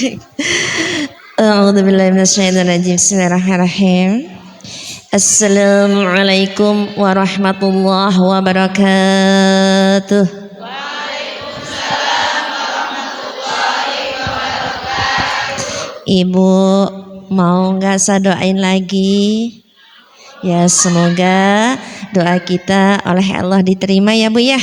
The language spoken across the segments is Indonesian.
A'udzubillahi minasyaitonirrajim. Bismillahirrahmanirrahim. Assalamualaikum warahmatullahi wabarakatuh. Ibu mau nggak saya doain lagi? Ya, semoga doa kita oleh Allah diterima ya Bu ya.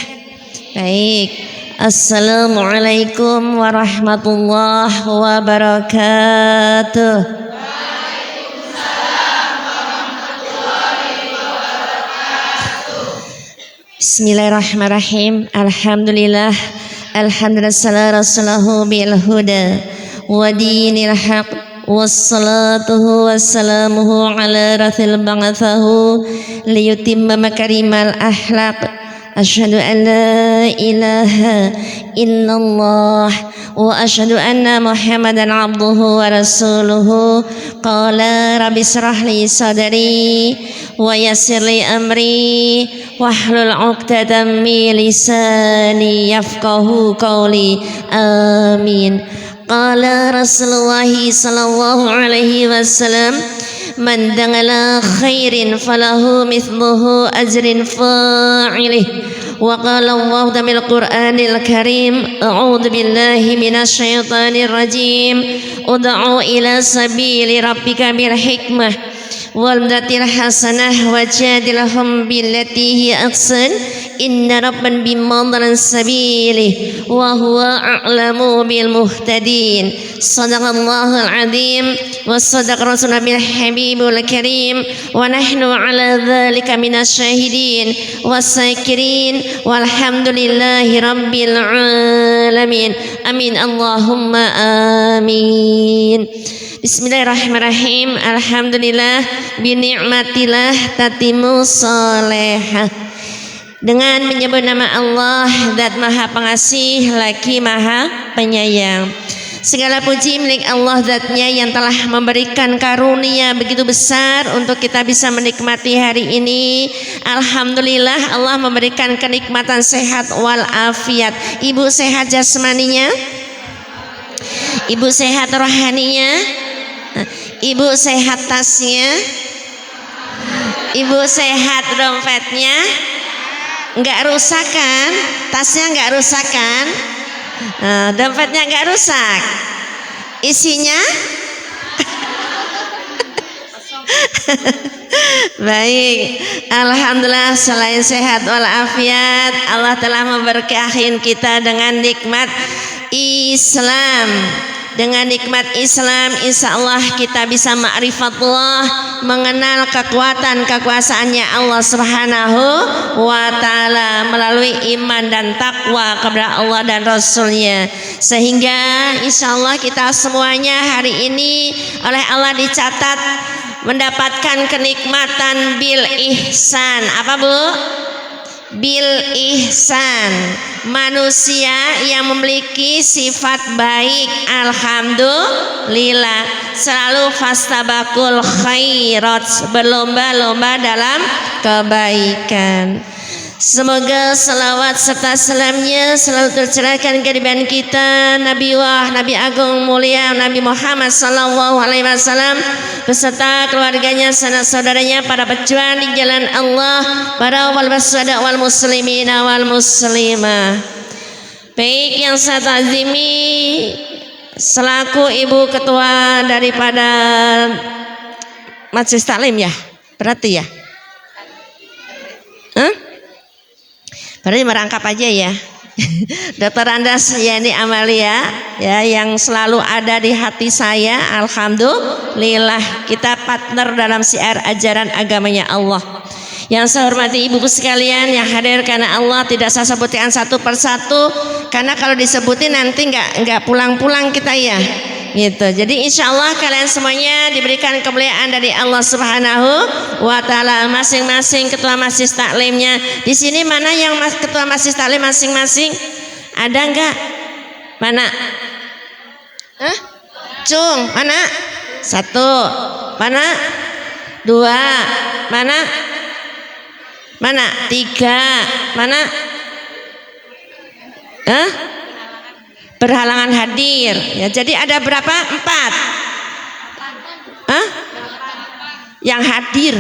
Baik. Assalamualaikum warahmatullahi wabarakatuh. Bismillahirrahmanirrahim. Alhamdulillah. Alhamdulillah sallallahu rasulahu bil huda wa dinil haq wassalatuhu wassalamuhu ala rasul ba'athahu liyutimma makarimal akhlaq. Asyhadu an la ilaha illallah wa asyhadu anna Muhammadan abduhu wa rasuluhu. Qala rabbi shrah li sadri wa yassir li amri wahlul 'uqdatam min lisani yafqahu qawli. Amin. Qala Rasulullah sallallahu alaihi wasallam, man dangala khairin falahu mithluhu ajrin fa'ilih. Wa qala Allah damil Qur'anil Karim, a'udzu billahi minasyaitonir rajim, ud'u ila sabili rabbika bil hikmah wal madatil hasanah wajadilhum billati hi ahsan inna rabban bimadran sabili wa huwa a'lamu bil muhtadin. Sadaqallahul azim wa sadaqa rasuluna bil habibul karim wa nahnu ala dzalika minasyahidin wasyakirin walhamdulillahi rabbil alamin. Amin Allahumma amin. Bismillahirrahmanirrahim. Alhamdulillah bini'matillah tatimu solehah. Dengan menyebut nama Allah, Zat Maha Pengasih lagi Maha Penyayang. Segala puji milik Allah Zatnya yang telah memberikan karunia begitu besar untuk kita bisa menikmati hari ini. Alhamdulillah Allah memberikan kenikmatan sehat wal afiat. Ibu sehat jasmaninya, ibu sehat rohaninya, ibu sehat tasnya, ibu sehat dompetnya, nggak rusak kan? Tasnya nggak rusak kan? Dompetnya nggak rusak, isinya baik. Alhamdulillah selain sehat walafiat, Allah telah memberkahi kita dengan nikmat Islam. Dengan nikmat Islam, insya Allah kita bisa ma'rifatullah, mengenal kekuatan kekuasaannya Allah Subhanahu wa ta'ala melalui iman dan takwa kepada Allah dan Rasulnya. Sehingga insya Allah kita semuanya hari ini oleh Allah dicatat mendapatkan kenikmatan bil ihsan. Apa Bu? Bil ihsan, manusia yang memiliki sifat baik. Alhamdulillah selalu fastabaqul khairat, berlomba-lomba dalam kebaikan. Semoga salawat serta salamnya selalu tercurahkan ke depan kita Nabi Agung mulia Nabi Muhammad sallallahu alaihi wasallam beserta keluarganya, sanak saudaranya, para pejuang di jalan Allah, para wal basada wal muslimina wal muslimah. Baik, yang saya ta'zimi selaku ibu ketua daripada Majelis Taklim ya, berarti ya. Berarti merangkap aja ya. Dr. Andas Yani Amalia ya, yang selalu ada di hati saya. Alhamdulillah kita partner dalam siar ajaran agamanya Allah. Yang saya hormati ibu sekalian yang hadir, karena Allah tidak saya sebutkan satu persatu, karena kalau disebutin nanti nggak pulang-pulang kita ya. Gitu. Jadi insya Allah kalian semuanya diberikan kemuliaan dari Allah Subhanahu wa ta'ala. Masing-masing ketua Majelis Taklimnya di sini, mana yang ketua Majelis Taklim masing-masing? Ada enggak? Mana? Cung, mana? Satu. Mana? Dua. Mana? Mana? Tiga. Mana? berhalangan hadir. Ya, jadi ada berapa? 4. Hah? Yang hadir.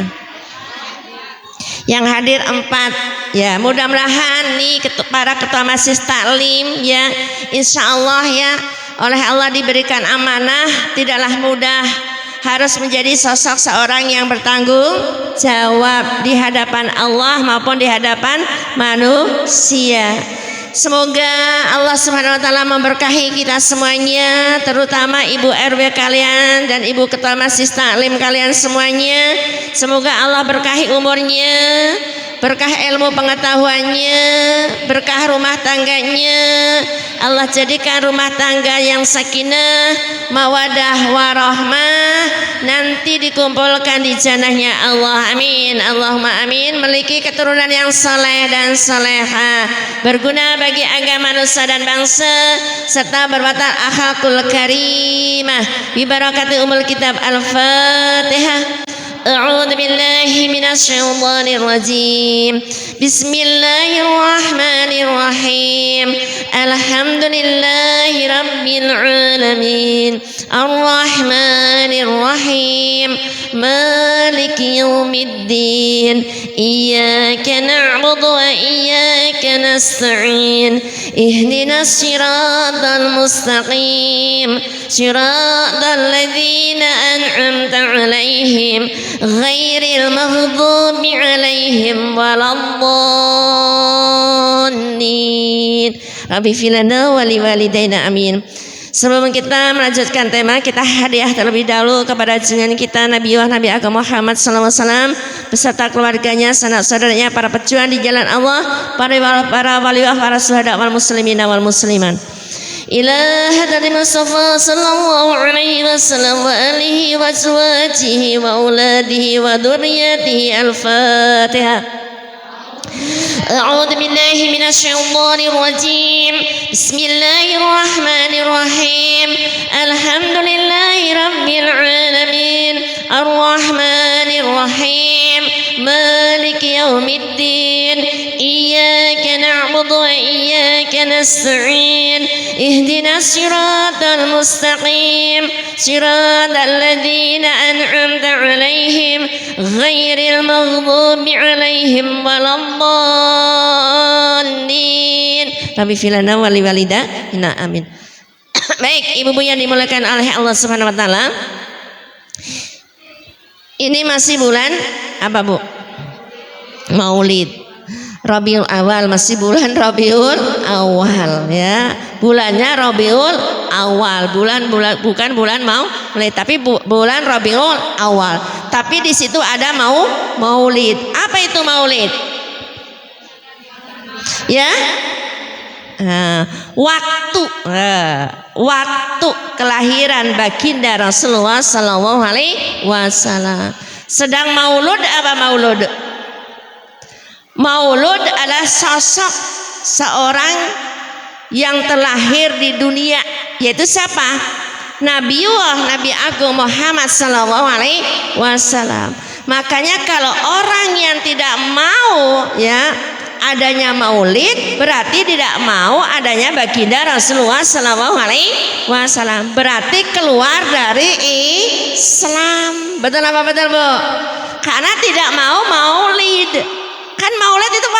Yang hadir 4. Ya, mudah-mudahan nih para ketua majelis taklim ya, insya Allah ya, oleh Allah diberikan amanah, tidaklah mudah, harus menjadi sosok seorang yang bertanggung jawab di hadapan Allah maupun di hadapan manusia. Semoga Allah Subhanahu wa taala memberkahi kita semuanya, terutama ibu RW kalian dan ibu ketua majelis taklim kalian semuanya. Semoga Allah berkahi umurnya, berkah ilmu pengetahuannya, berkah rumah tangganya. Allah jadikan rumah tangga yang sakinah, mawadah warahmah, nanti dikumpulkan di jannahnya Allah. Amin, Allahumma amin. Memiliki keturunan yang saleh dan salehah, berguna bagi agama nusa dan bangsa, serta berwatak akhlakul karimah. Bi barakati umul kitab Al-Fatihah. A'udzu billahi minasy syaithanir rajim. Bismillahirrahmanirrahim. Alhamdulillahi rabbil alamin. Arrahmanir rahim. Maliki yaumiddin. Iyyaka na'budu wa iyyaka nasta'in. Ihdinas siratal mustaqim. Siratal ladzina an'amta 'alaihim ghairil maghdubi 'alaihim waladdallin. Rabbi filana wa liwalidaina amin. Sebelum kita melanjutkan tema, kita hadiah terlebih dahulu kepada junjungan kita Nabi Agama Muhammad SAW beserta keluarganya, sanak saudaranya, para pejuang di jalan Allah, para waliullah, para syuhada wal muslimin wal musliman. Ila hadratil Mustafa sallallahu alaihi wasallam wa alihi wa azwajihi wa auladihi wa dzurriyyatihi. Al-Fatihah. A'udzu billahi minasy syaithanir rajim. Bismillahirrahmanirrahim. Alhamdulillahi rabbil alamin. Arrahmanir rahim. Maliki yaumiddin. Iyyaka na'budu wa iyyaka nasta'in. Ihdinas siratal mustaqim. Siratal ladzina an'amta 'alaihim ghairil maghdubi 'alaihim waladdallin. Rabbi filana wa liwalidaina amin. Baik, ibu-ibu yang dimuliakan oleh Allah Subhanahu wa taala. Ini masih bulan apa, Bu? Maulid. Rabiul Awal, masih bulan Rabiul Awal ya. Bulannya Rabiul Awal, bukan bulan Maulid, tapi bulan Rabiul Awal. Tapi di situ ada Maulid. Apa itu Maulid? Ya? Waktu kelahiran baginda Rasulullah sallallahu alaihi wasallam. Sedang maulud apa maulud? Maulud adalah sosok seorang yang terlahir di dunia, yaitu siapa? Nabi Agung Muhammad sallallahu alaihi wasallam. Makanya kalau orang yang tidak mau ya adanya maulid, berarti tidak mau adanya baginda Rasulullah sallallahu alaihi wasallam, berarti keluar dari Islam. Betul apa betul, Bu? Karena tidak mau maulid. Kan maulid itu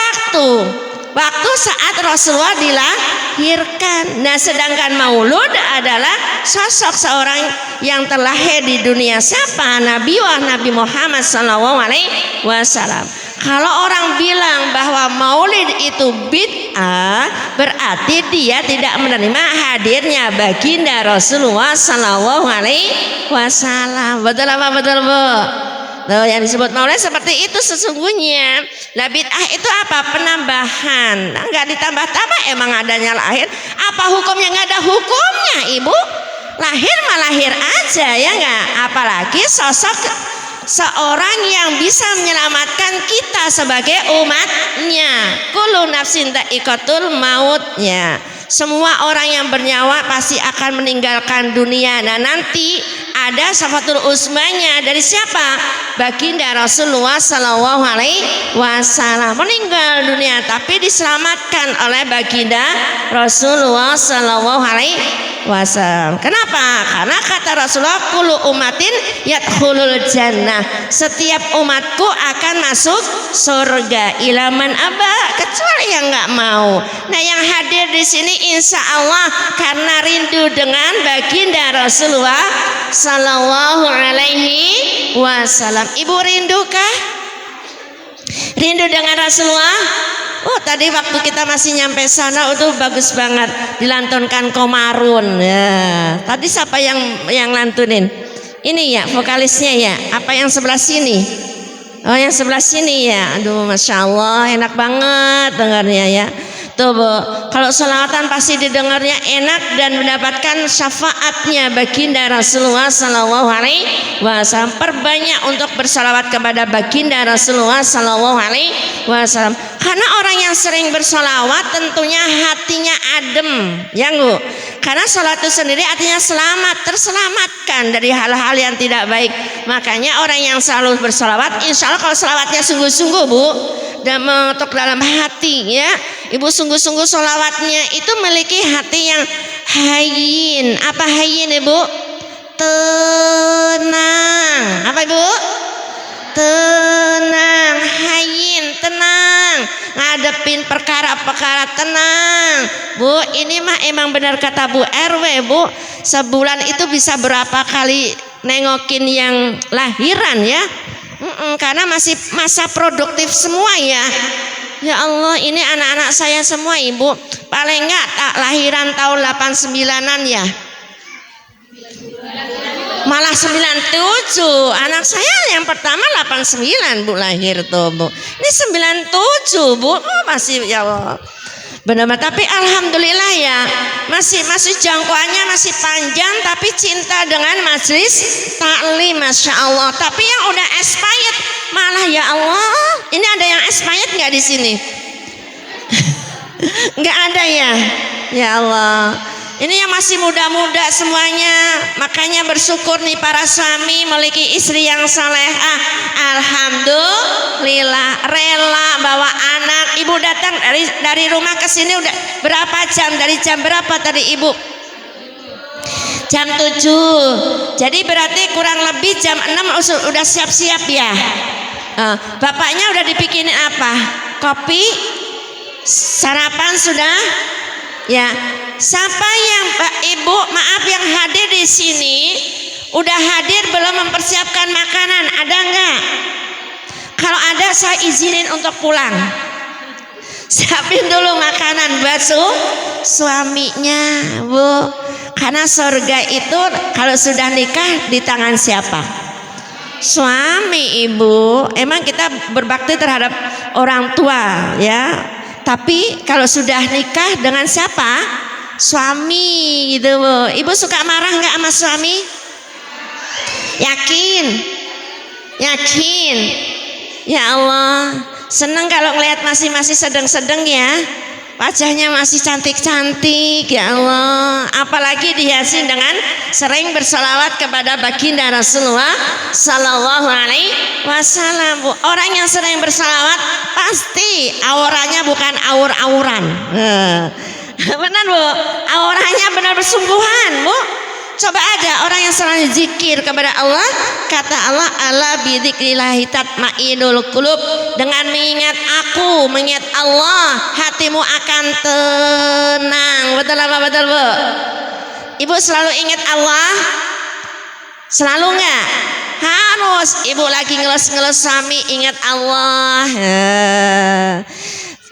waktu saat Rasulullah dilahirkan. Nah, sedangkan maulud adalah sosok seorang yang terlahir di dunia. Siapa? Nabi Muhammad sallallahu alaihi wasallam. Kalau orang bilang bahwa maulid itu bid'ah, berarti dia tidak menerima hadirnya baginda Rasulullah sallallahu alaihi wasallam. Betul apa betul, Bu? Loh, yang disebut maulid seperti itu sesungguhnya. Nah, bid'ah itu apa? Penambahan. Nah, enggak ditambah-tambah, emang adanya lahir. Apa hukumnya? Enggak ada hukumnya, Ibu. Lahir mah lahir aja ya enggak? Apalagi sosok seorang yang bisa menyelamatkan kita sebagai umatnya. Kullu nafsin dha'iqatul mautnya. Semua orang yang bernyawa pasti akan meninggalkan dunia. Nah, nanti ada syafaatul uzmanya dari siapa? Baginda Rasulullah sallallahu alaihi wasallam. Meninggal dunia tapi diselamatkan oleh baginda Rasulullah sallallahu alaihi wasallam. Kenapa? Karena kata Rasulullah, kullu umatin yadkhulul jannah. Setiap umatku akan masuk surga. Ilaman aba, kecuali yang nggak mau. Nah, yang hadir di sini insya Allah karena rindu dengan baginda Rasulullah sallallahu alaihi wasallam. Ibu rindukah? Rindu dengan Rasulullah? Oh, tadi waktu kita masih nyampe sana itu bagus banget dilantunkan Komarun. Ya, tadi siapa yang lantunin? Ini ya vokalisnya ya. Apa yang sebelah sini? Oh, yang sebelah sini ya. Aduh, masya Allah, enak banget dengarnya ya. Tuh Bu, kalau sholawatan pasti didengarnya enak dan mendapatkan syafaatnya baginda Rasulullah sallallahu alaihi wasallam. Perbanyak untuk bersolawat kepada baginda Rasulullah sallallahu alaihi wasallam. Karena orang yang sering bersolawat tentunya hatinya adem, ya Bu. Karena sholat itu sendiri artinya selamat, terselamatkan dari hal-hal yang tidak baik. Makanya orang yang selalu bersolawat, insya Allah kalau sholawatnya sungguh-sungguh Bu, dan mengetuk dalam hati ya, Ibu sungguh-sungguh sholawatnya itu memiliki hati yang hayyin. Apa hayyin Ibu? Tenang. Apa Ibu? Tenang, hayyin, tenang, ngadepin perkara-perkara tenang. Bu, ini mah emang benar kata Bu RW Bu, sebulan itu bisa berapa kali nengokin yang lahiran ya. Karena masih masa produktif semua ya. Ya Allah, ini anak-anak saya semua Ibu. Paling enggak tak lahiran tahun 89-an ya. Malah 97. Anak saya yang pertama 89 Bu lahir tuh Bu. Ini 97 Bu. Oh, masih ya Allah. Benar-benar, tapi alhamdulillah ya, masih jangkauannya masih panjang, tapi cinta dengan majelis taklim, masya Allah. Tapi yang udah expired malah ya Allah, ini ada yang expired nggak di sini? Nggak ada ya, ya Allah. Ini yang masih muda-muda semuanya. Makanya bersyukur nih para suami memiliki istri yang salehah. Alhamdulillah, rela bawa anak. Ibu datang dari rumah ke sini udah berapa jam? Dari jam berapa tadi Ibu? Jam 7. Jadi berarti kurang lebih jam 6 udah siap-siap ya. Bapaknya udah dibikinin apa? Kopi? Sarapan sudah? Ya, siapa yang Ibu maaf yang hadir di sini udah hadir belum mempersiapkan makanan? Ada enggak? Kalau ada saya izinin untuk pulang. Siapin dulu makanan buat suaminya Bu. Karena surga itu kalau sudah nikah di tangan siapa? Suami Ibu. Emang kita berbakti terhadap orang tua ya. Tapi kalau sudah nikah dengan siapa? Suami gitu Bu. Ibu suka marah nggak sama suami? Yakin? Yakin? Ya Allah, seneng kalau ngelihat masih sedang-sedang ya. Wajahnya masih cantik-cantik ya Allah. Apalagi dihiasi dengan sering bersolawat kepada baginda Rasulullah sallallahu alaihi wasallam. Orang yang sering bersolawat pasti auranya bukan aur-auran. Benar Bu, auranya benar bersungguhan Bu. Coba aja orang yang selalu zikir kepada Allah, kata Allah, ala bidzikrillahi tatmainul qulub. Dengan mengingat aku, mengingat Allah, hatimu akan tenang. Betul apa betul Bu? Ibu selalu ingat Allah? Selalu enggak? Harus. Ibu lagi ngelus-ngelus suami, ingat Allah.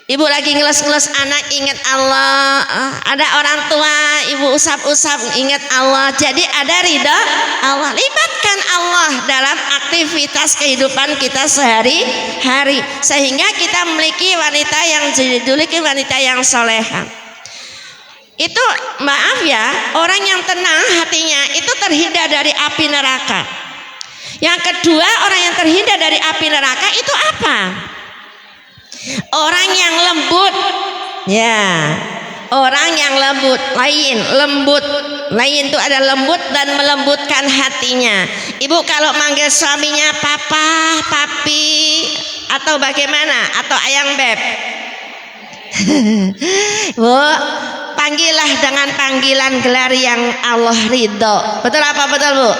Ibu lagi ngelus-ngelus anak, ingat Allah. Ada orang tua, ibu usap-usap, ingat Allah. Jadi ada ridha Allah. Libatkan Allah dalam aktivitas kehidupan kita sehari-hari, sehingga kita memiliki wanita yang dijuluki wanita yang soleha. Itu maaf ya, orang yang tenang hatinya itu terhindar dari api neraka. Yang kedua, orang yang terhindar dari api neraka itu apa? Orang yang lembut ya. Orang yang lembut, lain itu ada lembut dan melembutkan hatinya. Ibu kalau manggil suaminya papa, papi, atau bagaimana, atau ayang beb, Bu, panggillah dengan panggilan gelar yang Allah ridho. Betul apa betul, Bu?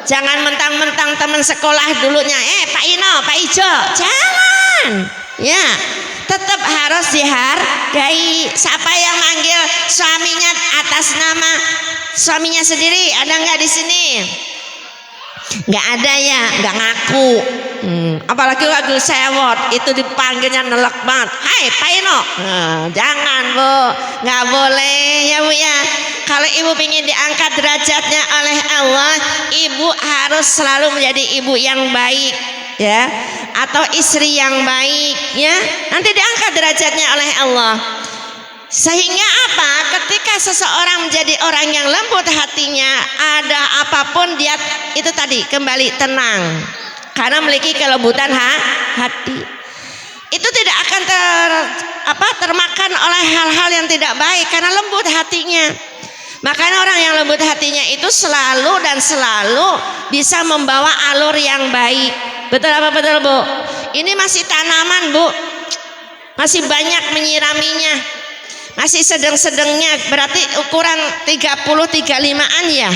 Jangan mentang-mentang teman sekolah dulunya, Pak Ino, Pak Ijo, jangan. Ya, tetap harus dihargai. Siapa yang manggil suaminya atas nama suaminya sendiri? Ada nggak di sini? Nggak ada ya, nggak ngaku. Apalagi lagu sewot itu dipanggilnya nelak banget. Hai Pak Ino, jangan Bu, nggak boleh ya Bu ya. Kalau ibu ingin diangkat derajatnya oleh Allah, ibu harus selalu menjadi ibu yang baik ya, atau istri yang baik ya. Nanti diangkat derajatnya oleh Allah. Sehingga apa? Ketika seseorang menjadi orang yang lembut hatinya, ada apapun dia itu tadi kembali tenang. Karena memiliki kelembutan hati. Itu tidak akan termakan oleh hal-hal yang tidak baik karena lembut hatinya. Makanya orang yang lembut hatinya itu selalu dan selalu bisa membawa alur yang baik. Betul apa betul, Bu? Ini masih tanaman, Bu. Masih banyak menyiraminya. Masih sedang-sedangnya, berarti ukuran 30-35an ya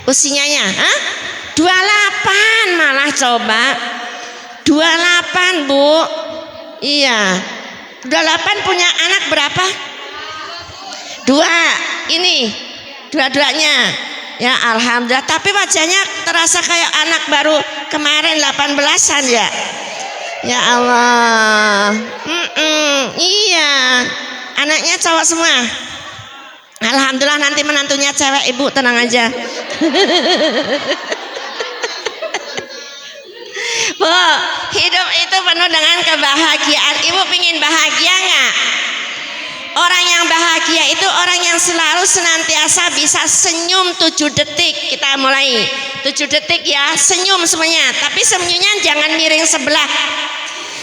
usianya. 28 malah coba. 28 Bu. Iya. 28 punya anak berapa? 2. Ini dua-duanya. Ya alhamdulillah. Tapi wajahnya terasa kayak anak baru kemarin 18-an ya. Ya Allah. Iya. Anaknya cowok semua. Alhamdulillah, nanti menantunya cewek, Ibu tenang aja. Bu, hidup itu penuh dengan kebahagiaan. Ibu pingin bahagia nggak? Orang yang bahagia itu orang yang selalu senantiasa bisa senyum 7 detik. Kita mulai 7 detik ya, senyum semuanya. Tapi senyumnya jangan miring sebelah.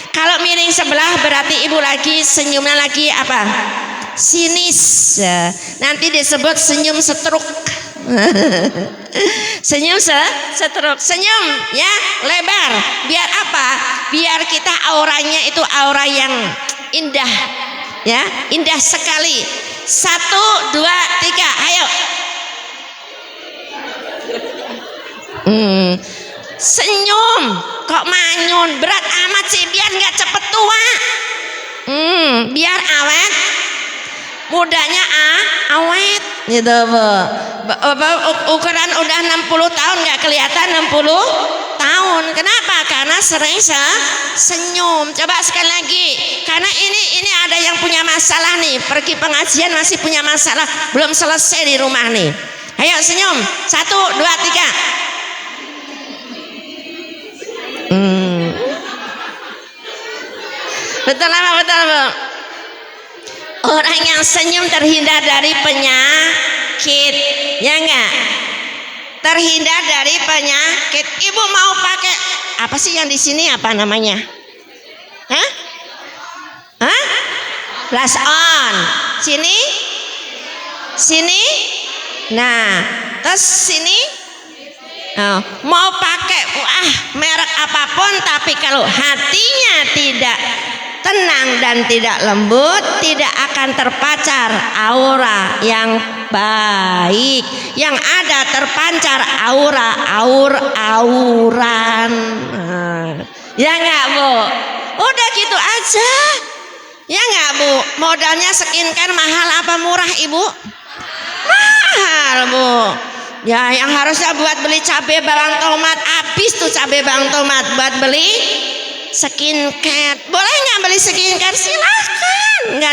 Kalau miring sebelah berarti ibu lagi senyumnya lagi apa? Sinis. Nanti disebut senyum setruk. Senyum setruk. Senyum ya lebar. Biar apa? Biar kita auranya itu aura yang indah. Ya, indah sekali. 1, 2, 3, ayo. Senyum. Kok manyun? Berat amat sih, biar nggak cepet tua. Biar awet. Mudanya awet gitu, Bu. Ukuran udah 60 tahun nggak kelihatan 60 tahun. Kenapa? Karena sering senyum. Coba sekali lagi. Karena ini ada yang punya masalah nih. Pergi pengajian masih punya masalah, belum selesai di rumah nih. Ayo senyum. 1, 2, 3. Betul apa betul, Bu? Orang yang senyum terhindar dari penyakit, ya enggak? Terhindar dari penyakit. Ibu mau pakai apa sih yang di sini, apa namanya? Flash on. Sini. Nah, terus sini. Mau pakai merek apapun, tapi kalau hatinya tidak tenang dan tidak lembut, tidak akan terpancar aura yang baik. Yang ada terpancar auran. Ya enggak, Bu? Udah gitu aja. Ya enggak, Bu? Modalnya skincare mahal apa murah, Ibu? Mahal, Bu. Ya, yang harusnya buat beli cabai bawang tomat, habis tuh cabai bawang tomat buat beli skincare. Boleh nggak beli skincare? Silakan,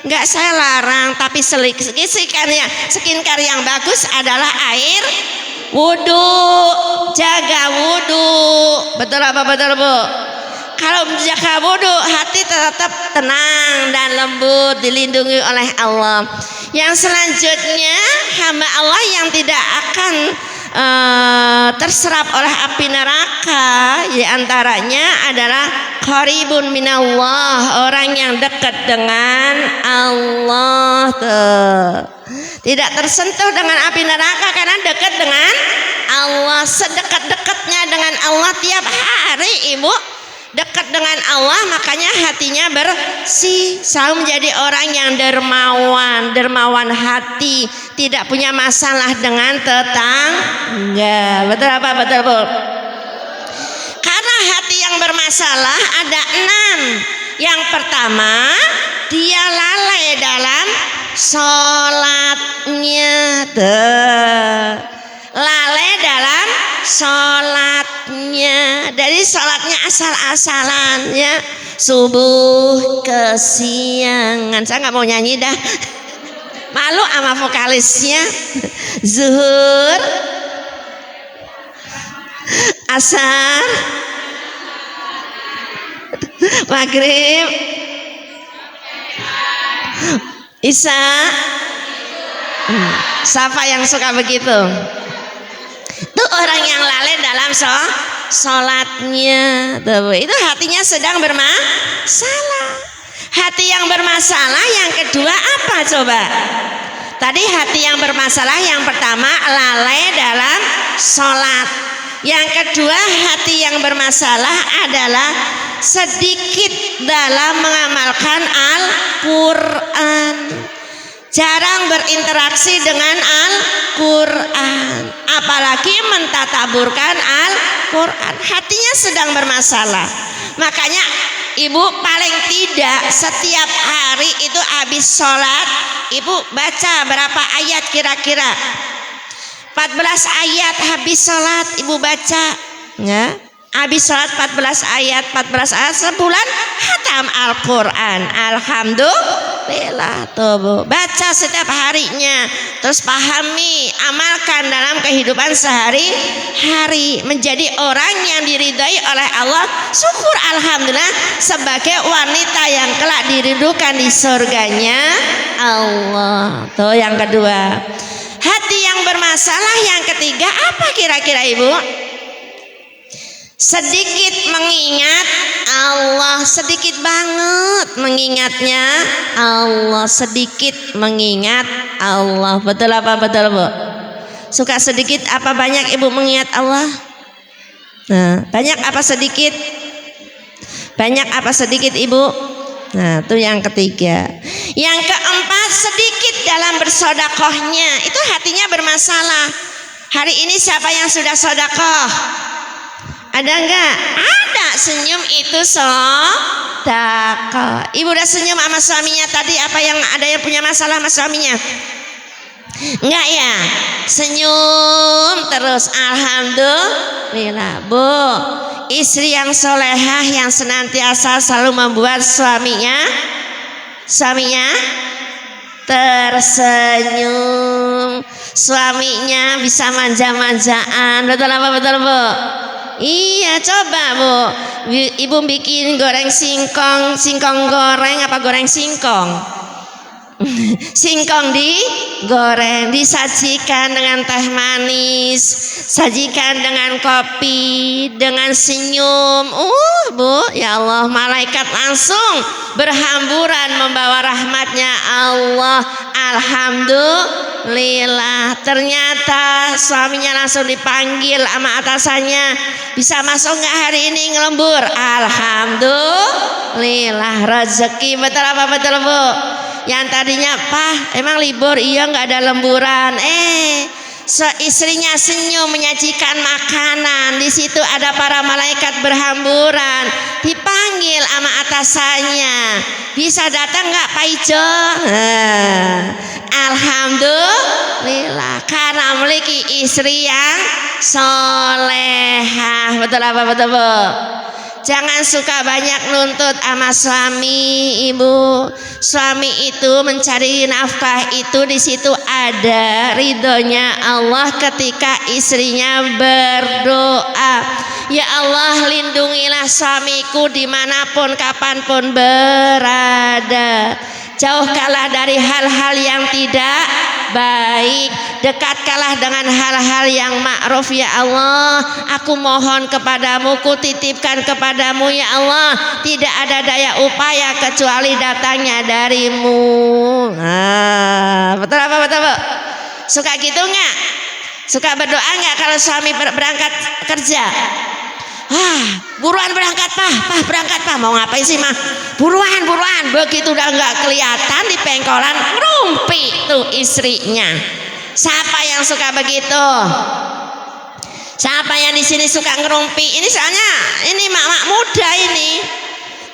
nggak saya larang. Tapi skincare yang bagus adalah air wudhu. Jaga wudhu. Betul apa betul, Bu? Kalau menjaga wudhu, hati tetap tenang dan lembut, dilindungi oleh Allah. Yang selanjutnya, hamba Allah yang tidak akan terserap oleh api neraka, di antaranya adalah qaribun minallah, orang yang dekat dengan Allah tuh. Tidak tersentuh dengan api neraka karena dekat dengan Allah. Sedekat-dekatnya dengan Allah tiap hari ibu dekat dengan Allah, makanya hatinya bersih, selalu menjadi orang yang dermawan hati, tidak punya masalah dengan tetangga. Betul apa betul Bu? Karena hati yang bermasalah ada 6. Yang pertama, dia lalai dalam sholatnya, lalai dalam sholatnya. Dari sholatnya asal-asalan ya, subuh kesiangan. Saya nggak mau nyanyi dah, malu sama vokalisnya. Zuhur, asar, maghrib, isya. Siapa yang suka begitu? Itu orang yang lalai dalam sholatnya. Itu hatinya sedang bermasalah. Hati yang bermasalah yang kedua apa coba? Tadi hati yang bermasalah yang pertama lalai dalam sholat. Yang kedua hati yang bermasalah adalah sedikit dalam mengamalkan Al-Quran. Jarang berinteraksi dengan Al-Quran, apalagi mentadaburkan Al-Quran. Hatinya sedang bermasalah. Makanya ibu paling tidak setiap hari itu habis sholat, ibu baca berapa ayat kira-kira? 14 ayat habis sholat ibu baca ya. Habis sholat 14 ayat sebulan khatam Al-Quran. Alhamdulillah tuh Bu. Baca setiap harinya, terus pahami, amalkan dalam kehidupan sehari-hari, menjadi orang yang diridhai oleh Allah. Syukur alhamdulillah sebagai wanita yang kelak dirindukan di surganya Allah. Tuh yang kedua. Hati yang bermasalah yang ketiga apa kira-kira ibu? Sedikit mengingat Allah, sedikit banget mengingatnya Allah, sedikit mengingat Allah. Betul apa betul Bu? Suka sedikit apa banyak ibu mengingat Allah? Nah, banyak apa sedikit? Banyak apa sedikit ibu? Nah, itu yang ketiga. Yang keempat, sedikit dalam bersodakohnya. Itu hatinya bermasalah. Hari ini siapa yang sudah sodakoh? Ada enggak? Ada. Senyum itu sedekah. Ibu udah senyum sama suaminya tadi. Apa yang ada yang punya masalah sama suaminya? Enggak ya? Senyum terus. Alhamdulillah Bu. Istri yang solehah yang senantiasa selalu membuat suaminya tersenyum. Suaminya bisa manja-manjaan. Betul apa betul Bu? Iya, coba Bu. Ibu bikin goreng singkong goreng apa goreng singkong? Singkong digoreng, disajikan dengan teh manis, sajikan dengan kopi, dengan senyum. Bu, ya Allah, malaikat langsung berhamburan membawa rahmatnya Allah. Alhamdulillah. Ternyata suaminya langsung dipanggil sama atasannya, bisa masuk nggak hari ini ngelembur? Alhamdulillah, rezeki. Betul apa betul Bu? Yang tadinya Pak emang libur, iya nggak ada lemburan. Istrinya senyum menyajikan makanan. Di situ ada para malaikat berhamburan, dipanggil sama atasannya, bisa datang nggak Pak Ijo? Alhamdulillah karena memiliki istri yang solehah. Betul apa betul Bu? Jangan suka banyak nuntut sama suami ibu. Suami itu mencari nafkah itu di situ ada ridhonya Allah ketika istrinya berdoa. Ya Allah, lindungilah suamiku dimanapun kapanpun berada. Jauhkanlah dari hal-hal yang tidak baik. Dekatkanlah dengan hal-hal yang ma'ruf ya Allah. Aku mohon kepadamu, kutitipkan kepadamu ya Allah. Tidak ada daya upaya kecuali datangnya darimu. Betul apa betul Bu? Suka gitu nggak? Suka berdoa nggak kalau suami berangkat kerja? Buruan berangkat Pak berangkat Pak. Mau ngapain sih mah? Buruan. Begitu udah nggak kelihatan di pengkolan, ngerumpi tuh istrinya. Siapa yang suka begitu? Siapa yang di sini suka ngerumpi? Ini soalnya ini mak-mak muda ini.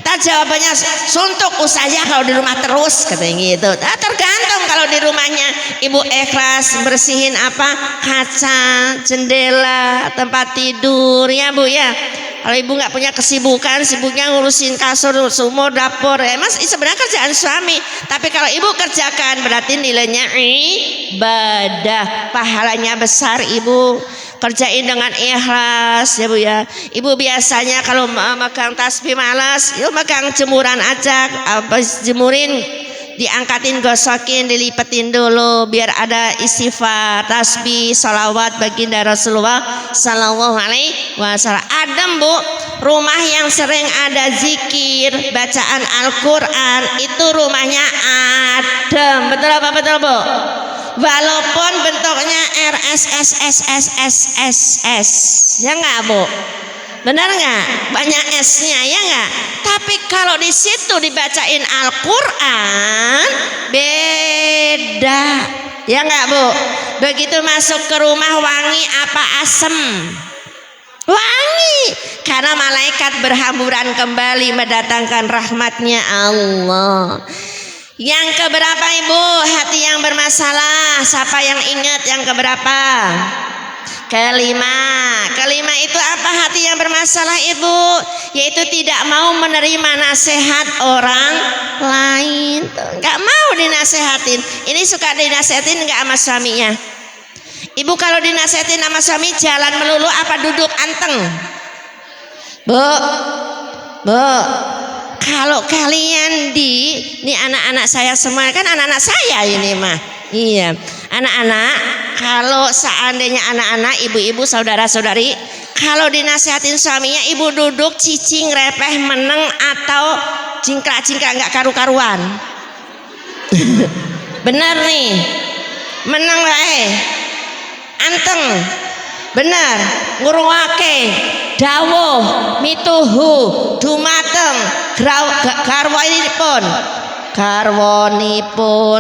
Tak jawabannya suntuk saja kalau di rumah terus katanya gitu. Tergantung kalau di rumahnya ibu ikhlas bersihin apa kaca, jendela, tempat tidur ya Bu ya. Kalau ibu nggak punya kesibukan, sibuknya ngurusin kasur, sumur, dapur, mas sebenarnya kerjaan suami. Tapi kalau ibu kerjakan berarti nilainya ibadah, pahalanya besar ibu. Kerjain dengan ikhlas ya Bu ya. Ibu biasanya kalau megang tasbih malas, yuk megang jemuran aja, jemurin, diangkatin, gosokin, dilipetin dulu biar ada istighfar, tasbih, salawat baginda Rasulullah sallallahu alaihi wasallam. Adem Bu, rumah yang sering ada zikir, bacaan Al-Quran itu rumahnya adem. Betul apa betul Bu? Walaupun bentuknya RSSSSSSS ya nggak Bu? Benar nggak? Banyak S-nya ya nggak? Tapi kalau di situ dibacain Al-Quran beda ya nggak Bu? Begitu masuk ke rumah wangi apa asem? Wangi, karena malaikat berhamburan kembali mendatangkan rahmatnya Allah. Yang keberapa ibu? Hati yang bermasalah. Siapa yang ingat yang keberapa? Kelima. Kelima itu apa hati yang bermasalah ibu? Yaitu tidak mau menerima nasihat orang lain. Gak mau dinasehatin. Ini suka dinasehatin gak sama suaminya? Ibu kalau dinasehatin sama suami jalan melulu apa duduk anteng? Bu, kalau kalian ini anak-anak saya semua kan anak-anak saya ini mah. Iya, anak-anak, kalau seandainya anak-anak, ibu-ibu, saudara-saudari, kalau dinasehatin suaminya, ibu duduk cicing, repeh, meneng atau cingkrak-cingkrak nggak karu-karuan. Benar nih, meneng anteng, benar, ngurungake, dawuh, mituhu, dumateng, garwonipun,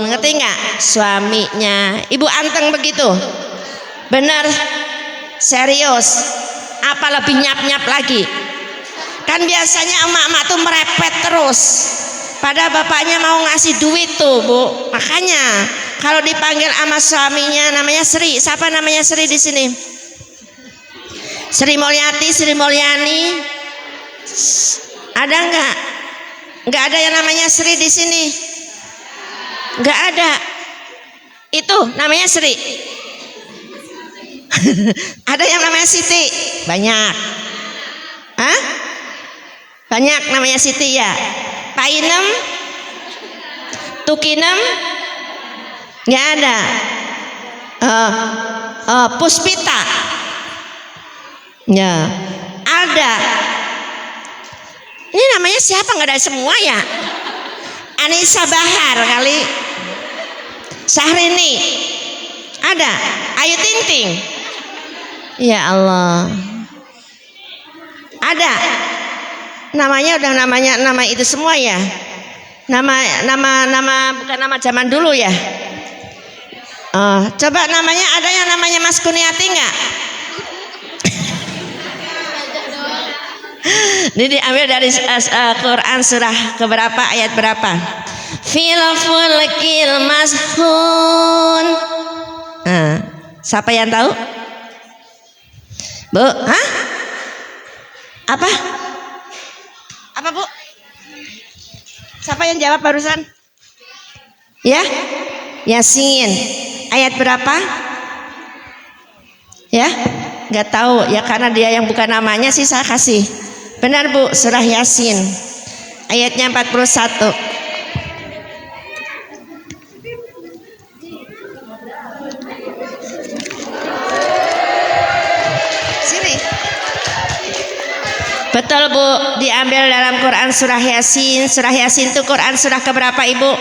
ngerti nggak? Suaminya, ibu anteng begitu, benar, serius, apa lebih nyap-nyap lagi? Kan biasanya emak-emak tuh merepet terus, pada bapaknya mau ngasih duit tuh Bu. Makanya kalau dipanggil sama suaminya namanya Sri. Siapa namanya Sri di sini? Sri Mulyati, Sri Mulyani, ada nggak? Nggak ada yang namanya Sri di sini. Nggak ada. Itu namanya Sri. Ada yang namanya Siti? Banyak. Hah? Banyak namanya Siti ya. Painem, Tukinem, nggak ada. Puspita. Ya, ada. Ini namanya siapa? Nggak ada semua ya. Anissa Bahar kali. Syahrini. Ada. Ayu Ting Ting. Ya Allah. Ada. Namanya udah nama itu semua ya. Nama bukan nama zaman dulu ya. Coba namanya ada yang namanya Mas Kuniati nggak? Ini diambil dari Quran surah keberapa ayat berapa? Filaful kil mashun. Siapa yang tahu? Bu, hah? Apa? Apa Bu? Siapa yang jawab barusan? Ya? Yasin. Ayat berapa? Ya? Nggak tahu ya karena dia yang bukan namanya sih saya kasih. Benar Bu, surah Yasin ayatnya 41. diambil dalam Quran surah Yasin. Surah Yasin itu Quran surah keberapa Ibu?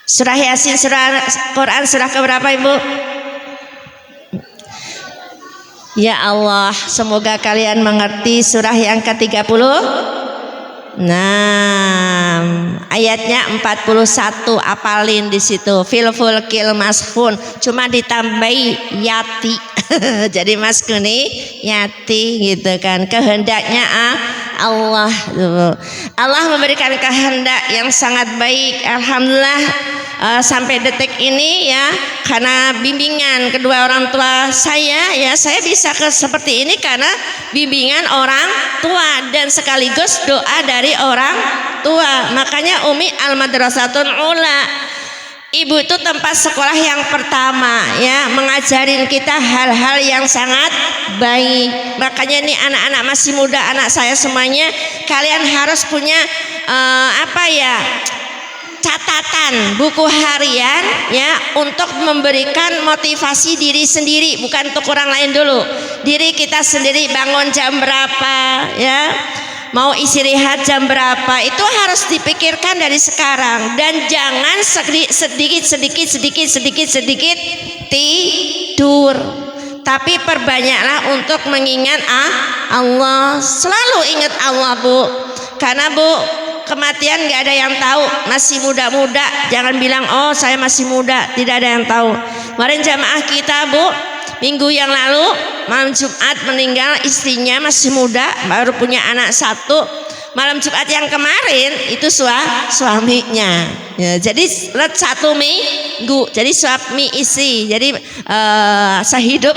Surah Yasin Quran surah keberapa Ibu? Ya Allah, semoga kalian mengerti surah yang ke-30. Nah, ayatnya 41 apalin di situ. Fil fulkil mashun, cuma ditambahi yati. Jadi maskuni yati gitu kan. Kehendaknya Allah. Allah memberikan kehendak yang sangat baik. Alhamdulillah sampai detik ini ya, karena bimbingan kedua orang tua saya ya, saya bisa seperti ini karena bimbingan orang tua dan sekaligus doa dari orang tua. Makanya Umi Al-Madrasatul Ula, ibu itu tempat sekolah yang pertama ya, mengajarin kita hal-hal yang sangat baik. Makanya nih anak-anak masih muda, anak saya semuanya, kalian harus punya catatan buku harian ya, untuk memberikan motivasi diri sendiri, bukan untuk orang lain dulu. Diri kita sendiri, bangun jam berapa ya, mau istirahat jam berapa, itu harus dipikirkan dari sekarang. Dan jangan sedikit tidur, tapi perbanyaklah untuk mengingat Allah. Selalu ingat Allah Bu, karena Bu, kematian gak ada yang tahu. Masih muda-muda, jangan bilang oh saya masih muda, tidak ada yang tahu. Kemarin jamaah kita Bu, minggu yang lalu malam Jumat meninggal, istrinya masih muda, baru punya anak 1. Malam Jumat yang kemarin itu suaminya ya, jadi 1 minggu, jadi suami istri, jadi sehidup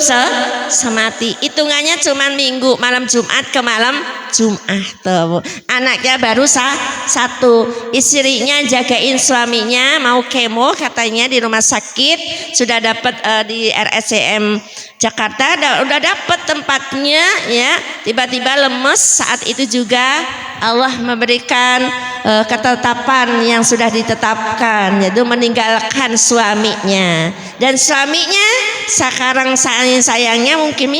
semati. Hitungannya cuma minggu, malam Jumat ke malam Jumat tuh. Anaknya baru 1, istrinya jagain suaminya mau kemo katanya di rumah sakit, sudah dapat di RSCM Jakarta, udah dapat tempatnya ya, tiba-tiba lemes. Saat itu juga Allah memberikan ketetapan yang sudah ditetapkan, yaitu meninggalkan suaminya. Dan suaminya sekarang sayangnya mungkin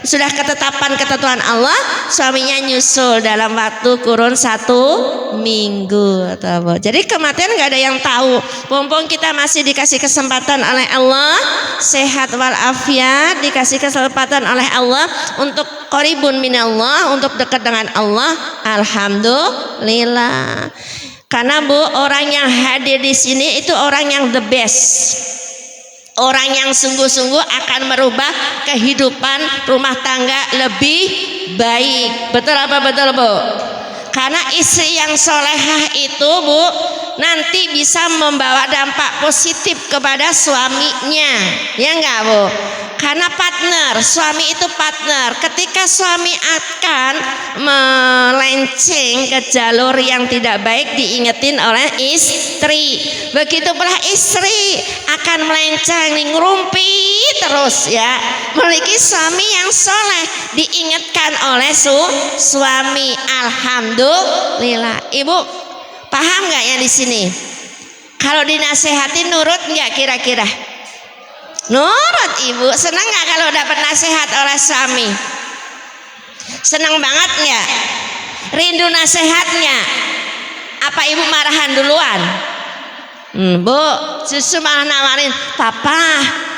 sudah ketetapan ketentuan Allah, suaminya nyusul dalam waktu kurun 1 minggu. Jadi kematian gak ada yang tahu. Mumpung kita masih dikasih kesempatan oleh Allah, sehat walafiat, dikasih kesempatan oleh Allah untuk qaribun minallah, untuk dekat dengan Allah, alhamdulillah. Karena Bu, orang yang hadir di sini itu orang yang the best, orang yang sungguh-sungguh akan merubah kehidupan rumah tangga lebih baik. Betul apa betul Bu? Karena istri yang solehah itu Bu, nanti bisa membawa dampak positif kepada suaminya, ya enggak Bu? Karena partner, suami itu partner. Ketika suami akan melenceng ke jalur yang tidak baik, diingetin oleh istri. Begitu pula istri akan melenceng, ngerumpi terus ya, memiliki suami yang soleh, diingatkan oleh suami. Alhamdulillah. Ibu paham nggak yang di sini? Kalau dinasehati nurut nggak kira-kira? Nurut Ibu. Senang nggak kalau dapat nasihat oleh suami? Senang banget nggak? Rindu nasihatnya? Apa Ibu marahan duluan? Bu, susu malah nawarin, Papa,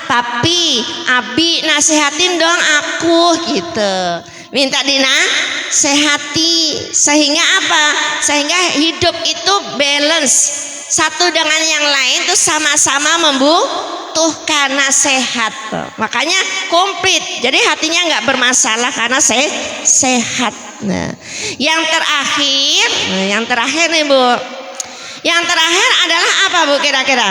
Papi, Abi, nasihatin dong aku gitu. Minta dinasehati. Sehingga apa? Sehingga hidup itu balance, satu dengan yang lain tuh sama-sama membutuhkan nasihat. Makanya komplit. Jadi hatinya nggak bermasalah karena sehat. Nah, yang terakhir nih Bu. Yang terakhir adalah apa Bu kira-kira?